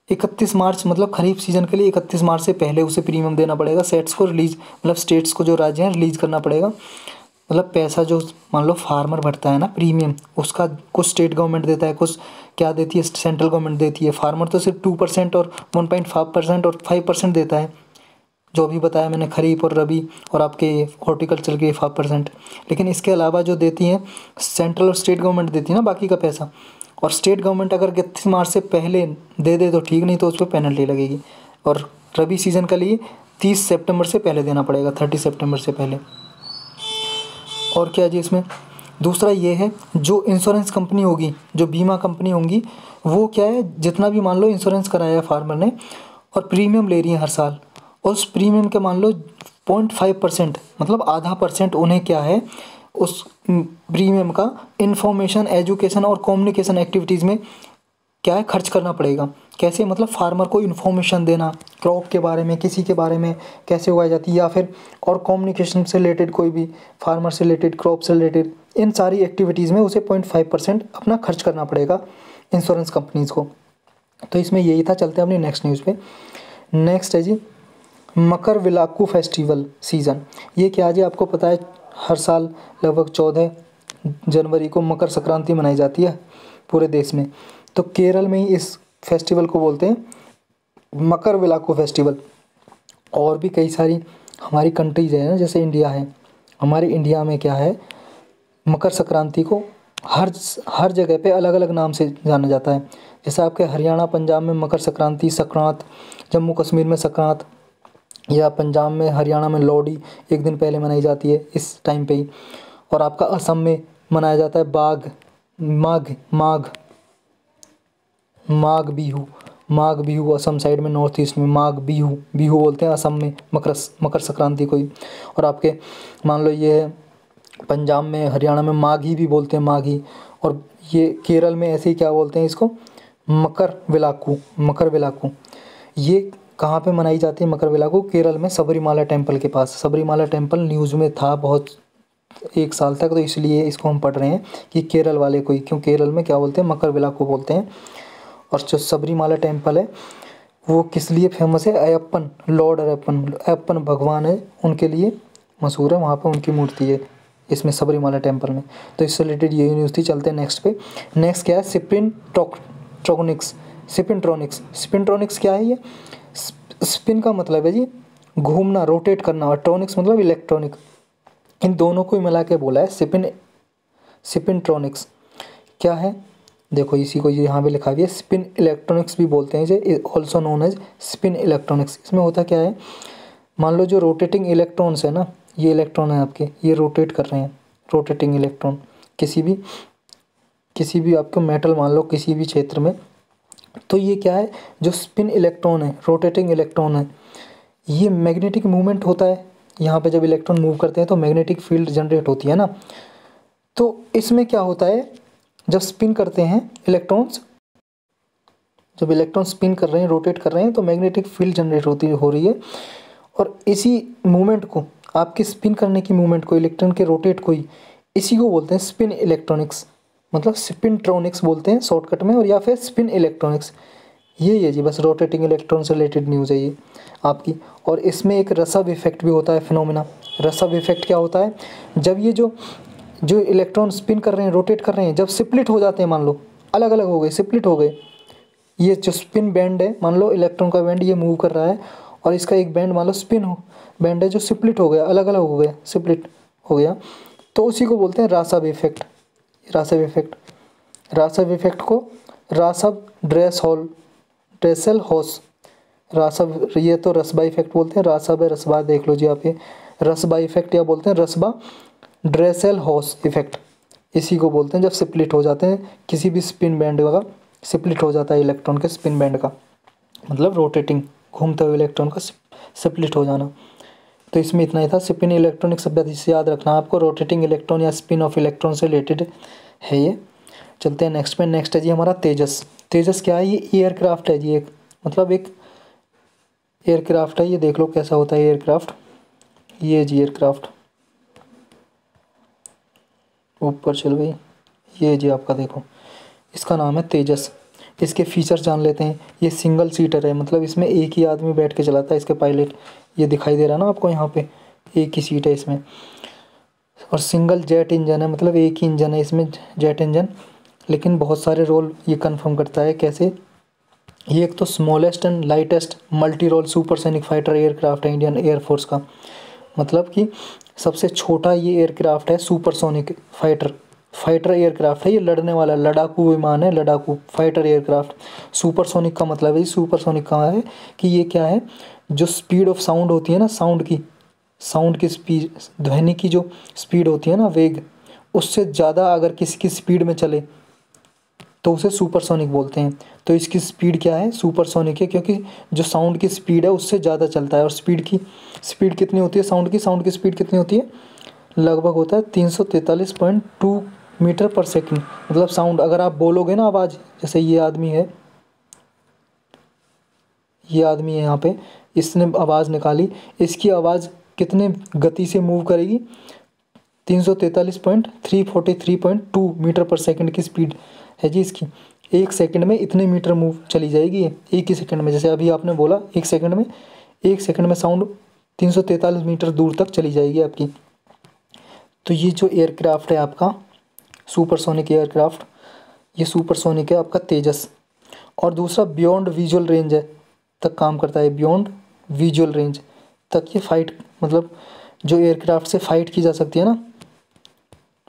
31 मार्च मतलब खरीफ सीजन के लिए 31 मार्च से पहले उसे प्रीमियम देना पड़ेगा, सेट्स को रिलीज मतलब स्टेट्स को जो राज्य हैं रिलीज करना पड़ेगा, मतलब पैसा जो मान लो फार्मर भरता है ना प्रीमियम, उसका कुछ स्टेट गवर्नमेंट देता है, कुछ क्या देती है सेंट्रल गवर्नमेंट देती है। फार्मर तो सिर्फ 2% और 1.5% और 5% देता है, जो भी बताया मैंने खरीफ और रबी और आपके हॉर्टिकल्चर के 5%, लेकिन इसके अलावा जो देती हैं सेंट्रल और स्टेट गवर्नमेंट देती है ना बाकी का पैसा। और स्टेट गवर्नमेंट अगर 31 मार्च से पहले दे दे तो ठीक, नहीं तो उस पर पेनल्टी लगेगी। और रबी सीज़न के लिए 30 सितंबर से पहले देना पड़ेगा, 30 सितंबर से पहले। और क्या जी इसमें दूसरा ये है जो इंश्योरेंस कंपनी होगी, जो बीमा कंपनी होंगी, वो क्या है जितना भी मान लो इंश्योरेंस कराया है फार्मर ने और प्रीमियम ले रही है हर साल, और उस प्रीमियम के मान लो 0.5% मतलब आधा % उन्हें क्या है उस प्रीमियम का इंफॉर्मेशन एजुकेशन और कम्युनिकेशन एक्टिविटीज़ में क्या है खर्च करना पड़ेगा। कैसे, मतलब फार्मर को इन्फॉर्मेशन देना क्रॉप के बारे में, किसी के बारे में कैसे उगाई जाती है, या फिर और कम्युनिकेशन से रिलेटेड कोई भी फार्मर से रिलेटेड, क्रॉप से रिलेटेड, इन सारी एक्टिविटीज़ में उसे 0.5% अपना खर्च करना पड़ेगा इंश्योरेंस कंपनीज़ को। तो इसमें यही था। चलते हैं अपनी नेक्स्ट न्यूज़ पे। नेक्स्ट है जी मकर विलाक्कू फेस्टिवल सीज़न। ये क्या जी, आपको पता है हर साल लगभग 14 जनवरी को मकर संक्रांति मनाई जाती है पूरे देश में। तो केरल में ही इस फेस्टिवल को बोलते हैं मकर विलाक्कू फेस्टिवल। और भी कई सारी हमारी कंट्रीज है ना, जैसे इंडिया है, हमारे इंडिया में क्या है मकर संक्रांति को हर जगह पे अलग अलग नाम से जाना जाता है। जैसे आपके हरियाणा पंजाब में मकर संक्रांति, संक्रांत, जम्मू कश्मीर में संक्रांत, या पंजाब में हरियाणा में लोहड़ी एक दिन पहले मनाई जाती है इस टाइम पे ही। और आपका असम में मनाया जाता है माघ बिहू असम साइड में, नॉर्थ ईस्ट में माघ बिहू बोलते हैं, असम में मकर संक्रांति को ही। और आपके मान लो ये पंजाब में, हरियाणा में माघी भी बोलते हैं, माघी। और ये केरल में ऐसे ही क्या बोलते हैं इसको, मकर विलाक्कू। ये कहाँ पे मनाई जाती है मकर विलाक्कू? केरल में सबरीमाला टेम्पल के पास। सबरीमाला टेम्पल न्यूज़ में था बहुत 1 साल तक, तो इसलिए इसको हम पढ़ रहे हैं कि केरल वाले को ही, क्यों केरल में क्या बोलते हैं मकर विलाक्कू बोलते हैं। और जो सबरीमाला टेम्पल है वो किस लिए फेमस है? अयप्पन, लॉर्ड अयप्पन भगवान है, उनके लिए मशहूर है, वहाँ पर उनकी मूर्ति है इसमें सबरीमाला टेम्पल में। तो इससे रिलेटेड यही न्यूज़ थी। चलते हैं नेक्स्ट पे। नेक्स्ट क्या है स्पिनट्रॉनिक्स क्या है? ये स्पिन का मतलब है जी घूमना, रोटेट करना, और ट्रॉनिक्स मतलब इलेक्ट्रॉनिक, इन दोनों को ही मिला के बोला है स्पिनट्रॉनिक्स। क्या है देखो, इसी को यहाँ पे लिखा गया है, स्पिन इलेक्ट्रॉनिक्स भी बोलते हैं इसे, also known as spin electronics. इसमें होता क्या है, मान लो जो रोटेटिंग इलेक्ट्रॉन्स है ना, ये इलेक्ट्रॉन है आपके, ये रोटेट कर रहे हैं, रोटेटिंग इलेक्ट्रॉन किसी भी आपको मेटल मान लो किसी भी क्षेत्र में, तो ये क्या है जो स्पिन इलेक्ट्रॉन है, रोटेटिंग इलेक्ट्रॉन है, ये मैग्नेटिक मूवमेंट होता है। यहाँ पे जब इलेक्ट्रॉन मूव करते हैं तो मैग्नेटिक फील्ड जनरेट होती है ना। तो इसमें क्या होता है, जब स्पिन करते हैं इलेक्ट्रॉन्स, जब इलेक्ट्रॉन स्पिन कर रहे हैं, रोटेट कर रहे हैं, तो मैग्नेटिक फील्ड जनरेट हो रही है। और इसी मूवमेंट को, आपके स्पिन करने की मूवमेंट को, इलेक्ट्रॉन के रोटेट को ही, इसी को बोलते हैं स्पिन इलेक्ट्रॉनिक्स, मतलब स्पिनट्रॉनिक्स बोलते हैं शॉर्टकट में, और या फिर स्पिन इलेक्ट्रॉनिक्स। ये है जी बस रोटेटिंग इलेक्ट्रॉन से रिलेटेड न्यूज़ है ये आपकी। और इसमें एक रसव इफेक्ट भी होता है, फिनोमेना। रसव इफेक्ट क्या होता है, जब ये जो इलेक्ट्रॉन स्पिन कर रहे हैं, रोटेट कर रहे हैं, जब स्प्लिट हो जाते हैं, मान लो अलग अलग हो गए, स्प्लिट हो गए, ये जो स्पिन बैंड है, मान लो इलेक्ट्रॉन का बैंड ये मूव कर रहा है और इसका एक बैंड मान लो स्पिन हो, बैंड है जो स्प्लिट हो गया, अलग अलग हो गया, स्प्लिट हो गया, तो उसी को बोलते हैं रासब इफेक्ट। रासब इफेक्ट, रासब इफेक्ट को रासब ड्रेसल हॉस, रासब, ये तो रसबा इफेक्ट बोलते हैं, रासब है, रसबा देख लो जी आप, ये रसबा इफेक्ट या बोलते हैं रसबा ड्रेसल हॉस इफेक्ट, इसी को बोलते हैं जब स्प्लिट हो जाते हैं किसी भी स्पिन बैंड का, स्प्लिट हो जाता है इलेक्ट्रॉन के स्पिन बैंड का, मतलब रोटेटिंग, घूमते हुए इलेक्ट्रॉन का स्प्लिट हो जाना। तो इसमें इतना ही था। स्पिन इलेक्ट्रॉनिक शब्द से याद रखना आपको, रोटेटिंग इलेक्ट्रॉन या स्पिन ऑफ इलेक्ट्रॉन से रिलेटेड है ये। चलते हैं नेक्स्ट पे। नेक्स्ट है जी हमारा तेजस। तेजस क्या है? ये एयरक्राफ्ट है जी, एक मतलब एक एयरक्राफ्ट है। ये देख लो कैसा होता है एयरक्राफ्ट, ये जी एयरक्राफ्ट, ऊपर चल गई, ये जी आपका देखो, इसका नाम है तेजस। इसके फीचर्स जान लेते हैं। ये सिंगल सीटर है, मतलब इसमें एक ही आदमी बैठ के चलाता है, इसके पायलट, ये दिखाई दे रहा है ना आपको यहाँ पे, एक ही सीट है इसमें। और सिंगल जेट इंजन है, मतलब एक ही इंजन है इसमें, जेट इंजन, लेकिन बहुत सारे रोल ये कंफर्म करता है। कैसे? ये एक तो smallest and lightest multi role supersonic fighter aircraft है इंडियन एयरफोर्स का, मतलब कि सबसे छोटा ये एयरक्राफ्ट है, सुपरसोनिक फाइटर एयरक्राफ्ट है, ये लड़ने वाला लड़ाकू विमान है, लड़ाकू फाइटर एयरक्राफ्ट। सुपरसोनिक का मतलब है, सुपरसोनिक का है कि ये क्या है, जो स्पीड ऑफ साउंड होती है ना, साउंड की स्पीड, ध्वनि की जो स्पीड होती है ना, वेग, उससे ज़्यादा अगर किसी की स्पीड में चले तो उसे सुपरसोनिक बोलते हैं। तो इसकी स्पीड क्या है? सुपरसोनिक है, क्योंकि जो साउंड की स्पीड है उससे ज़्यादा चलता है। और स्पीड कितनी होती है साउंड की स्पीड कितनी होती है? लगभग होता है 343.2 मीटर पर सेकंड। मतलब साउंड अगर आप बोलोगे ना, आवाज़, जैसे ये आदमी है यहाँ पे, इसने आवाज़ निकाली, इसकी आवाज़ कितने गति से मूव करेगी? 343.343.2 मीटर पर सेकंड की स्पीड है जी इसकी। एक सेकंड में इतने मीटर मूव चली जाएगी ये, एक ही सेकंड में। जैसे अभी आपने बोला एक सेकंड में साउंड 343 मीटर दूर तक चली जाएगी आपकी। तो ये जो एयरक्राफ्ट है आपका सुपरसोनिक एयरक्राफ्ट, ये सुपरसोनिक है आपका तेजस। और दूसरा बियॉन्ड विजुअल रेंज है तक काम करता है, बियॉन्ड विजुअल रेंज तक ये फाइट, मतलब जो एयरक्राफ्ट से फाइट की जा सकती है ना,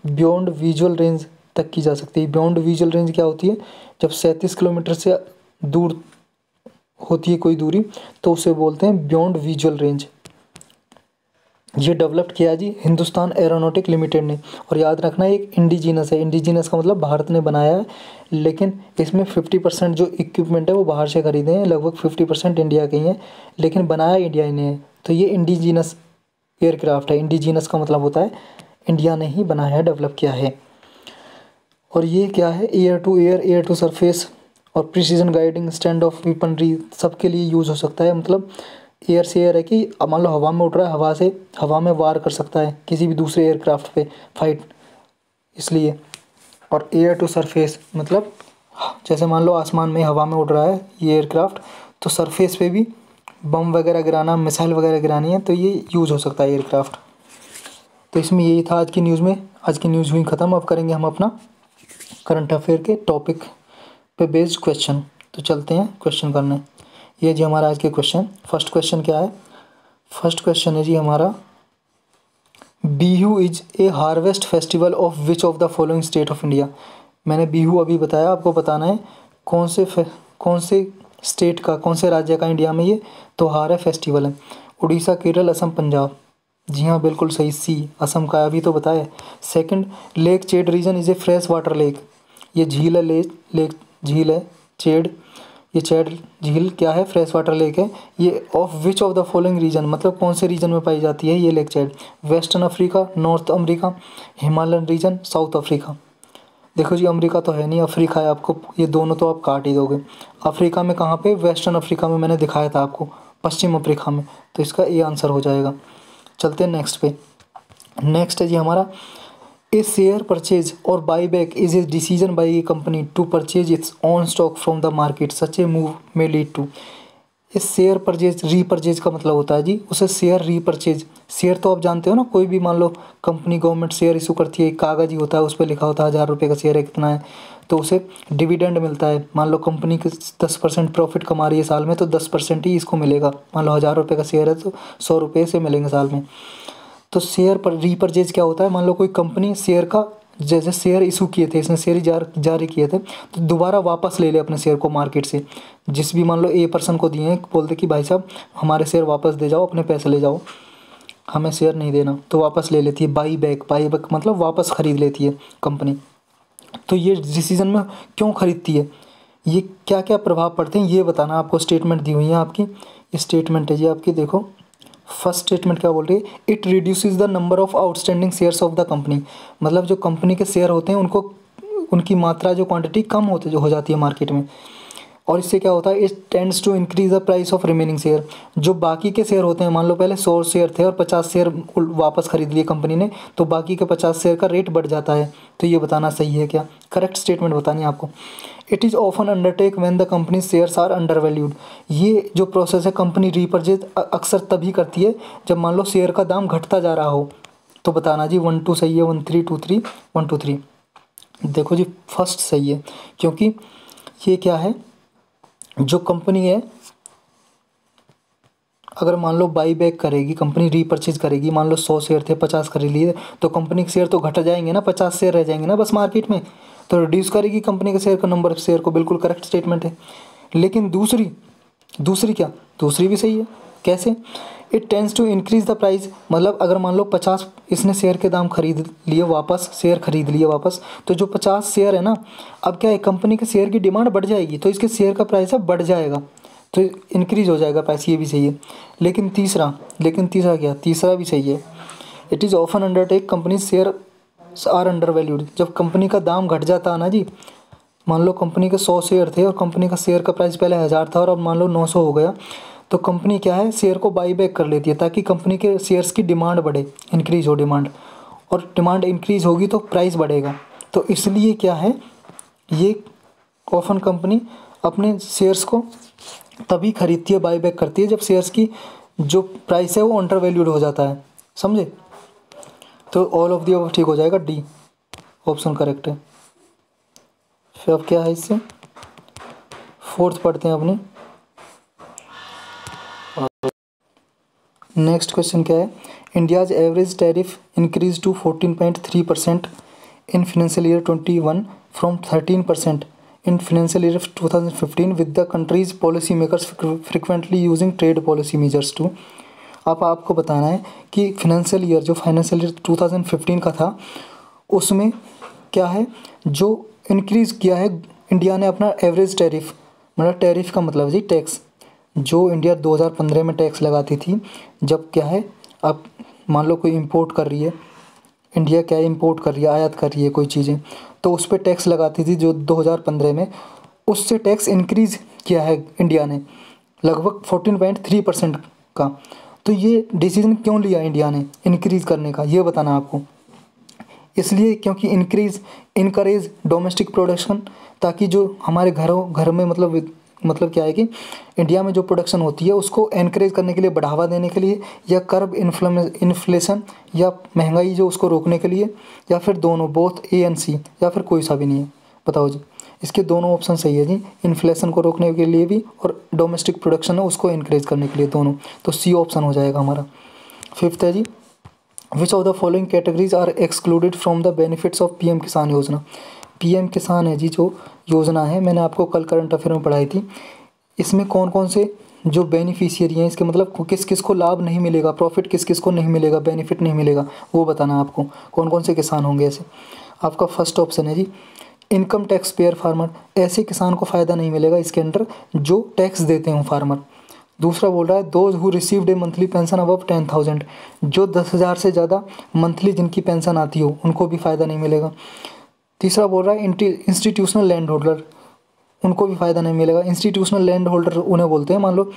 बियॉन्ड विजुअल रेंज तक की जा सकती है। बियॉन्ड विजुअल रेंज क्या होती है? जब 37 किलोमीटर से दूर होती है कोई दूरी, तो उसे बोलते हैं बियॉन्ड विजुअल रेंज। ये डेवलप्ड किया जी हिंदुस्तान एरोनॉटिक लिमिटेड ने। और याद रखना एक इंडिजीनस है, इंडिजीनस का मतलब भारत ने बनाया है, लेकिन इसमें 50% जो इक्विपमेंट है वो बाहर से खरीदे हैं, लगभग 50% इंडिया के ही हैं, लेकिन बनाया इंडिया ने है। तो ये इंडिजीनस एयरक्राफ्ट है। इंडिजीनस का मतलब होता है इंडिया ने ही बनाया है, डेवलप किया है। और ये क्या है? Air to air, air to surface और precision guiding, stand off weaponry, सबके लिए यूज़ हो सकता है। मतलब एयर से एयर है कि मान लो हवा में उड़ रहा है, हवा में वार कर सकता है किसी भी दूसरे एयरक्राफ्ट पे फाइट, इसलिए। और एयर टू सरफेस मतलब जैसे मान लो आसमान में हवा में उड़ रहा है ये एयरक्राफ्ट, तो सरफेस पे भी बम वगैरह गिराना, मिसाइल वगैरह गिरानी है, तो ये यूज़ हो सकता है एयरक्राफ्ट। तो इसमें यही था आज की न्यूज़ में। आज की न्यूज़ हुई ख़त्म। अब करेंगे हम अपना करंट अफेयर के टॉपिक पे बेस्ड क्वेश्चन। तो चलते हैं क्वेश्चन करने। ये जी हमारा आज के क्वेश्चन। फर्स्ट क्वेश्चन क्या है? फर्स्ट क्वेश्चन है जी हमारा, Bihu is a harvest festival of which of the following state of India. मैंने बिहू अभी बताया, आपको बताना है कौन से स्टेट का, कौन से राज्य का इंडिया में ये त्योहार है, फेस्टिवल है। उड़ीसा, केरल, असम, पंजाब। जी हाँ, बिल्कुल सही, सी असम का, अभी तो बताया। Second, lake Chad region is a fresh water lake. ये झील है, लेक झील है चेड, ये चेड झील क्या है? फ्रेश वाटर लेक है। ये of which of the following region, मतलब कौन से रीजन में पाई जाती है ये lake Chad? Western Africa, North America, Himalayan region, South Africa. देखो जी, अमेरिका तो है नहीं, अफ्रीका है। आपको ये दोनों तो आप काट ही दोगे। अफ्रीका में कहाँ पे? वेस्टर्न अफ्रीका में, मैंने दिखाया था आपको, पश्चिम अफ्रीका में। तो इसका ये आंसर हो जाएगा। चलते हैं नेक्स्ट पे। नेक्स्ट है जी हमारा, ए शेयर परचेज और buy back is a decision by a company to purchase its own stock from the market, such a move may lead to. इस शेयर परचेज, रीपरचेज का मतलब होता है जी, उसे शेयर रीपरचेज। शेयर तो आप जानते हो ना, कोई भी मान लो कंपनी, गवर्नमेंट शेयर इशू करती है, एक कागज़ ही होता है, उस पर लिखा होता है 1000 रुपये का शेयर है, कितना है, तो उसे डिविडेंड मिलता है। मान लो कंपनी के 10% प्रॉफिट कमा रही है साल में, तो 10% ही इसको मिलेगा। मान लो 1000 रुपये का शेयर है तो 100 रुपये से मिलेंगे साल में। तो शेयर पर रीपरचेज क्या होता है, मान लो कोई कंपनी शेयर का, जैसे शेयर इशू किए थे, इसने शेयर जारी किए थे, तो दोबारा वापस ले ले अपने शेयर को मार्केट से। जिस भी मान लो ए पर्सन को दिए हैं, बोलते कि भाई साहब हमारे शेयर वापस दे जाओ, अपने पैसे ले जाओ, हमें शेयर नहीं देना, तो वापस ले लेती है। बाई बैक मतलब वापस ख़रीद लेती है कंपनी। तो ये डिसीजन में क्यों ख़रीदती है, ये क्या क्या प्रभाव पड़ते हैं, ये बताना आपको। स्टेटमेंट दी हुई है आपकी, ये स्टेटमेंट है जी आपकी। देखो फर्स्ट स्टेटमेंट क्या बोल रही है, it reduces the number of outstanding shares of the company. मतलब जो कंपनी के शेयर होते हैं उनको, उनकी मात्रा जो क्वांटिटी कम होती जो हो जाती है मार्केट में। और इससे क्या होता है, it tends to increase the price of remaining share. जो बाकी के शेयर होते हैं, मान लो पहले 100 शेयर थे और 50 शेयर वापस खरीद लिए कंपनी ने, तो बाकी के 50 शेयर का रेट बढ़ जाता है। तो ये बताना सही है क्या, करेक्ट स्टेटमेंट बतानी है आपको। It is often undertake when the company shares are undervalued. ये जो प्रोसेस है कंपनी रीपरचेज अक्सर तभी करती है जब मान लो शेयर का दाम घटता जा रहा हो। तो बताना जी 1 2 सही है, 1 3 2 3 1 2 3। देखो जी फर्स्ट सही है, क्योंकि ये क्या है, जो कंपनी है अगर मान लो बाई बैक करेगी, कंपनी रीपरचेज करेगी, मान लो 100 शेयर थे 50 खरीद लिए, तो कंपनी के शेयर तो घट जाएंगे ना, 50 शेयर रह जाएंगे ना बस मार्केट में, तो रिड्यूस करेगी कंपनी के शेयर का, नंबर ऑफ शेयर को। बिल्कुल करेक्ट स्टेटमेंट है। लेकिन दूसरी क्या, दूसरी भी सही है। कैसे, it tends to increase the price. मतलब अगर मान लो 50 इसने शेयर के दाम खरीद लिए वापस, शेयर खरीद लिए वापस, तो जो 50 शेयर है ना, अब क्या है, कंपनी के शेयर की डिमांड बढ़ जाएगी, तो इसके शेयर का प्राइस अब बढ़ जाएगा, तो इंक्रीज हो जाएगा प्राइस। ये भी सही है। लेकिन तीसरा क्या, तीसरा भी सही है। It is often undertake company share are undervalued. जब कंपनी का दाम घट जाता है ना जी, मान लो कंपनी के 100 शेयर थे और कंपनी का शेयर का प्राइस पहले 1000 था और अब मान लो 900 हो गया, तो कंपनी क्या है, शेयर को बाई बैक कर लेती है ताकि कंपनी के शेयर्स की डिमांड बढ़े, इंक्रीज हो डिमांड, और डिमांड इंक्रीज होगी तो प्राइस बढ़ेगा। तो इसलिए क्या है, ये ऑफन कंपनी अपने शेयर्स को तभी खरीदती है, बाई बैक करती है, जब शेयर्स की जो प्राइस है वो अंडर वैल्यूड हो जाता है। समझे, तो ऑल ऑफ दी अबव ठीक हो जाएगा, डी ऑप्शन करेक्ट है। फिर अब क्या है, इससे फोर्थ पढ़ते हैं अपने। नेक्स्ट क्वेश्चन क्या है, India's average tariff increase to 14.3% in financial year 21 from 13% in financial year 2015 with the country's policy makers frequently using trade policy measures to. अब आपको बताना है कि फाइनेंशियल ईयर 2015 का था, उसमें क्या है, जो इंक्रीज़ किया है इंडिया ने अपना एवरेज टैरिफ, मतलब टैरिफ का मतलब जी टैक्स, जो इंडिया 2015 में टैक्स लगाती थी, जब क्या है, अब मान लो कोई इंपोर्ट कर रही है, इंडिया क्या है, इंपोर्ट कर रही है, आयात कर रही है कोई चीज़ें, तो उस पर टैक्स लगाती थी जो 2015 में, उससे टैक्स इंक्रीज़ किया है इंडिया ने लगभग 14.3% का। तो ये डिसीजन क्यों लिया इंडिया ने इंक्रीज़ करने का, ये बताना आपको। इसलिए क्योंकि इनकरेज डोमेस्टिक प्रोडक्शन, ताकि जो हमारे घर में मतलब क्या है कि इंडिया में जो प्रोडक्शन होती है उसको एनकरेज करने के लिए, बढ़ावा देने के लिए, या कर्ब इन्फ्लेशन या महंगाई जो उसको रोकने के लिए, या फिर दोनों, बोथ ए एंड सी, या फिर कोई सा भी नहीं है। बताओ जी, इसके दोनों ऑप्शन सही है जी, इन्फ्लेशन को रोकने के लिए भी और डोमेस्टिक प्रोडक्शन है उसको इनक्रेज करने के लिए, दोनों। तो सी ऑप्शन हो जाएगा हमारा। फिफ्थ है जी, which of the following categories are excluded from the benefits of PM Kisan Yojana. PM किसान है जी जो योजना है, मैंने आपको कल करंट अफेयर में पढ़ाई थी। इसमें कौन कौन से जो बेनिफिशियरी हैं, इसके मतलब किस किस को लाभ नहीं मिलेगा, प्रॉफिट किस किस को नहीं मिलेगा, बेनिफिट नहीं मिलेगा, वो बताना आपको कौन कौन से किसान होंगे ऐसे। आपका फर्स्ट ऑप्शन है जी इनकम टैक्स पेयर फार्मर, ऐसे किसान को फ़ायदा नहीं मिलेगा इसके अंडर जो टैक्स देते हों फार्मर। दूसरा बोल रहा है those who received A monthly pension above 10,000, जो 10,000 से ज़्यादा मंथली जिनकी पेंशन आती हो उनको भी फ़ायदा नहीं मिलेगा। तीसरा बोल रहा है इंस्टीट्यूशनल लैंड होल्डर, उनको भी फ़ायदा नहीं मिलेगा। इंस्टीट्यूशनल लैंड होल्डर उन्हें बोलते हैं, मान लो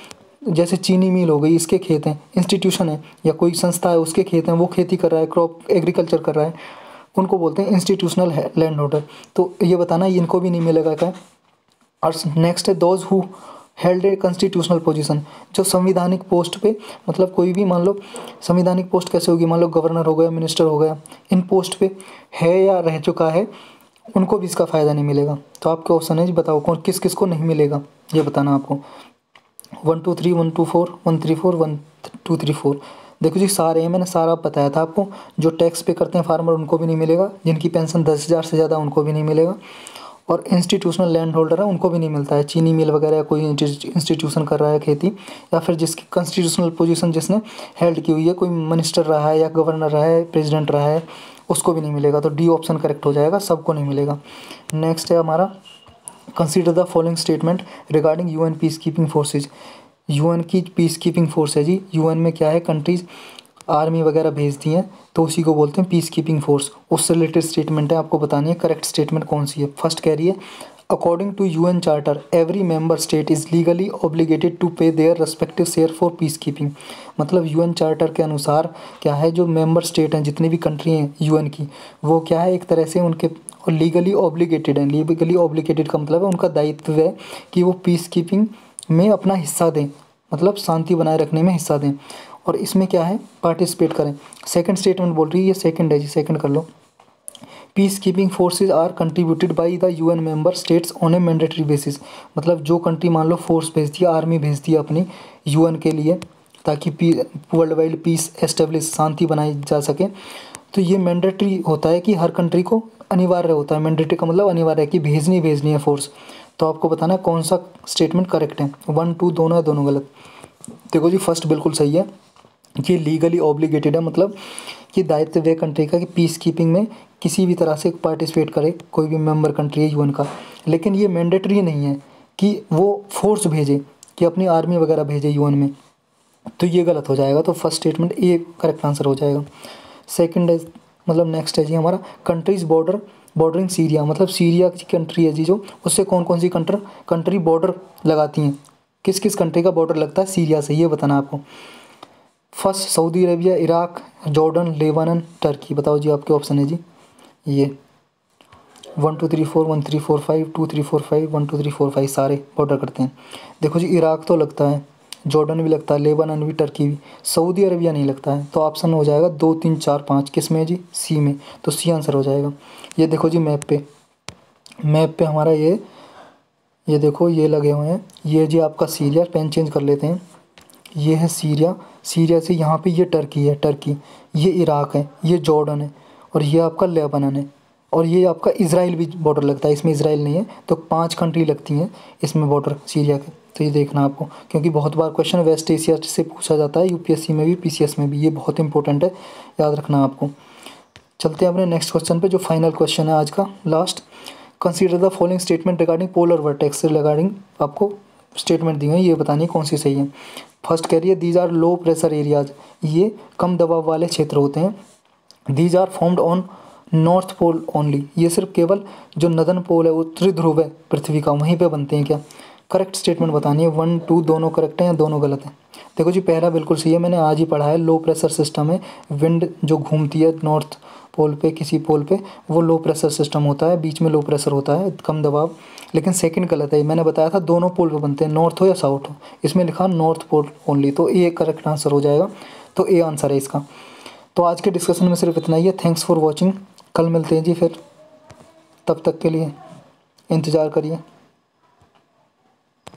जैसे चीनी मिल हो गई, इसके खेत हैं, इंस्टीट्यूशन है या कोई संस्था है उसके खेत हैं, वो खेती कर रहा है, क्रॉप एग्रीकल्चर कर रहा है, उनको बोलते हैं इंस्टीट्यूशनल लैंड होल्डर। तो ये बताना इनको भी नहीं मिलेगा क्या। और नेक्स्ट है those who held a constitutional position, जो संविधानिक पोस्ट पे, मतलब कोई भी मान लो संविधानिक पोस्ट कैसे होगी, मान लो गवर्नर हो गया, मिनिस्टर हो गया, इन पोस्ट पे है या रह चुका है, उनको भी इसका फ़ायदा नहीं मिलेगा। तो आपके ऑप्शन है जी, बताओ कौन किस किस को नहीं मिलेगा, ये बताना आपको। 1 2 3 1 2 4 1 3 4 1 2 3 4। देखो जी सारे हैं, मैंने सारा बताया था आपको। जो टैक्स पे करते हैं फार्मर उनको भी नहीं मिलेगा, जिनकी पेंशन 10,000 से ज़्यादा उनको भी नहीं मिलेगा, और इंस्टीट्यूशनल लैंड होल्डर है उनको भी नहीं मिलता है। चीनी मिल वगैरह या कोई इंस्टीट्यूशन कर रहा है खेती, या फिर जिसकी कॉन्स्टिट्यूशनल पोजीशन जिसने हेल्ड की हुई है, कोई मिनिस्टर रहा है या गवर्नर रहा है, प्रेसिडेंट रहा है, उसको भी नहीं मिलेगा। तो डी ऑप्शन करेक्ट हो जाएगा, सबको नहीं मिलेगा। नेक्स्ट है हमारा, consider the following statement regarding UN peace keeping forces. UN की पीस कीपिंग फोर्स है जी। यूएन में क्या है, कंट्रीज आर्मी वगैरह भेजती हैं, तो उसी को बोलते हैं पीस कीपिंग फोर्स। उससे रिलेटेड स्टेटमेंट है, आपको बतानी है करेक्ट स्टेटमेंट कौन सी है। फर्स्ट कह रही है, according to UN charter every member state is legally obligated to pay their respective share for peace keeping. मतलब यूएन चार्टर के अनुसार क्या है, जो मेंबर स्टेट हैं, जितनी भी कंट्री हैं यूएन की, वो क्या है, एक तरह से उनके लीगली ऑब्लिगेटेड हैं। लीगली ऑब्लिगेटेड का मतलब है उनका दायित्व है कि वो पीस कीपिंग में अपना हिस्सा दें, मतलब शांति बनाए रखने में हिस्सा दें, और इसमें क्या है, पार्टिसिपेट करें। सेकंड स्टेटमेंट बोल रही है, ये सेकंड है जी, सेकंड कर लो। Peace keeping forces are contributed by the UN member states on a mandatory basis. मतलब जो कंट्री मान लो फोर्स भेजती है, आर्मी भेजती है अपनी यूएन के लिए, ताकि वर्ल्ड वाइड पीस एस्टेब्लिश, शांति बनाई जा सके, तो ये मैंडेटरी होता है कि हर कंट्री को अनिवार्य होता है। मैंडेटरी का मतलब अनिवार्य है कि भेजनी है फोर्स। तो आपको बताना है कौन सा स्टेटमेंट करेक्ट है। 1 2 दोनों है, दोनों गलत। देखो जी फर्स्ट बिल्कुल सही है, ये लीगली ऑब्लिगेटेड है, मतलब ये दायित्व है कंट्री का कि पीस कीपिंग में किसी भी तरह से पार्टिसिपेट करे, कोई भी मेंबर कंट्री है यूएन का। लेकिन ये मैंडेटरी नहीं है कि वो फोर्स भेजे, कि अपनी आर्मी वगैरह भेजे यूएन में, तो ये गलत हो जाएगा। तो first statement A correct answer हो जाएगा। सेकंड है, मतलब नेक्स्ट है जी हमारा, कंट्रीज बॉर्डरिंग सीरिया। मतलब सीरिया की कंट्री है जी जो, उससे कौन कौन सी कंट्री बॉर्डर लगाती हैं, किस किस कंट्री का बॉर्डर लगता है सीरिया से, ये बताना आपको। First Saudi Arabia, Iraq, Jordan, Lebanon, Turkey. बताओ जी आपके ऑप्शन है जी ये। 1 2 3 4 1 3 4 5 2 3 4 5 1 2 3 4 5 सारे बॉर्डर करते हैं। देखो जी इराक तो लगता है, जॉर्डन भी लगता है, लेबनान भी, टर्की भी। सऊदी अरबिया नहीं लगता है। तो ऑप्शन हो जाएगा 2 3 4 5, किस में जी, सी में। तो सी आंसर हो जाएगा। ये देखो जी मैप पे हमारा ये देखो ये लगे हुए हैं, ये जी आपका सीरिया, पेन चेंज कर लेते हैं, ये है सीरिया। सीरिया से यहाँ पे ये टर्की है, टर्की, ये इराक है, ये जॉर्डन है, और ये आपका लेबनान है, और ये आपका इजराइल भी बॉर्डर लगता है। इसमें इजराइल नहीं है। तो 5 कंट्री लगती हैं इसमें बॉर्डर सीरिया के। तो ये देखना आपको, क्योंकि बहुत बार क्वेश्चन वेस्ट एशिया से पूछा जाता है, यूपीएससी में भी, पीसीएस में भी। ये बहुत इंपॉर्टेंट है, याद रखना आपको। चलते हैं अपने नेक्स्ट क्वेश्चन पे, जो फाइनल क्वेश्चन है आज का, last. Consider the following statement regarding polar vertex से रिगार्डिंग आपको स्टेटमेंट दी हुई है, ये बतानी है कौन सी सही है। फर्स्ट कह रही है, these are low pressure areas. ये कम दबाव वाले क्षेत्र होते हैं। These are formed on north pole only. ये सिर्फ केवल जो नदन पोल है, उत्तरी ध्रुव है पृथ्वी का, वहीं पे बनते हैं क्या। करेक्ट स्टेटमेंट बतानी है। 1 2 दोनों करेक्ट हैं या दोनों गलत हैं। देखो जी पहला बिल्कुल सही है, मैंने आज ही पढ़ा है। लो प्रेशर सिस्टम है, विंड जो घूमती है नॉर्थ पोल पे, किसी पोल पे, वो लो प्रेशर सिस्टम होता है, बीच में लो प्रेशर होता है, कम दबाव। लेकिन सेकंड गलत है, मैंने बताया था दोनों पोल पे बनते हैं, नॉर्थ हो या साउथ हो। इसमें लिखा नॉर्थ पोल ओनली, तो ए करेक्ट आंसर हो जाएगा। तो ए आंसर है इसका। तो आज के डिस्कशन में सिर्फ इतना ही है। Thanks for watching. कल मिलते हैं जी फिर, तब तक के लिए इंतज़ार करिए।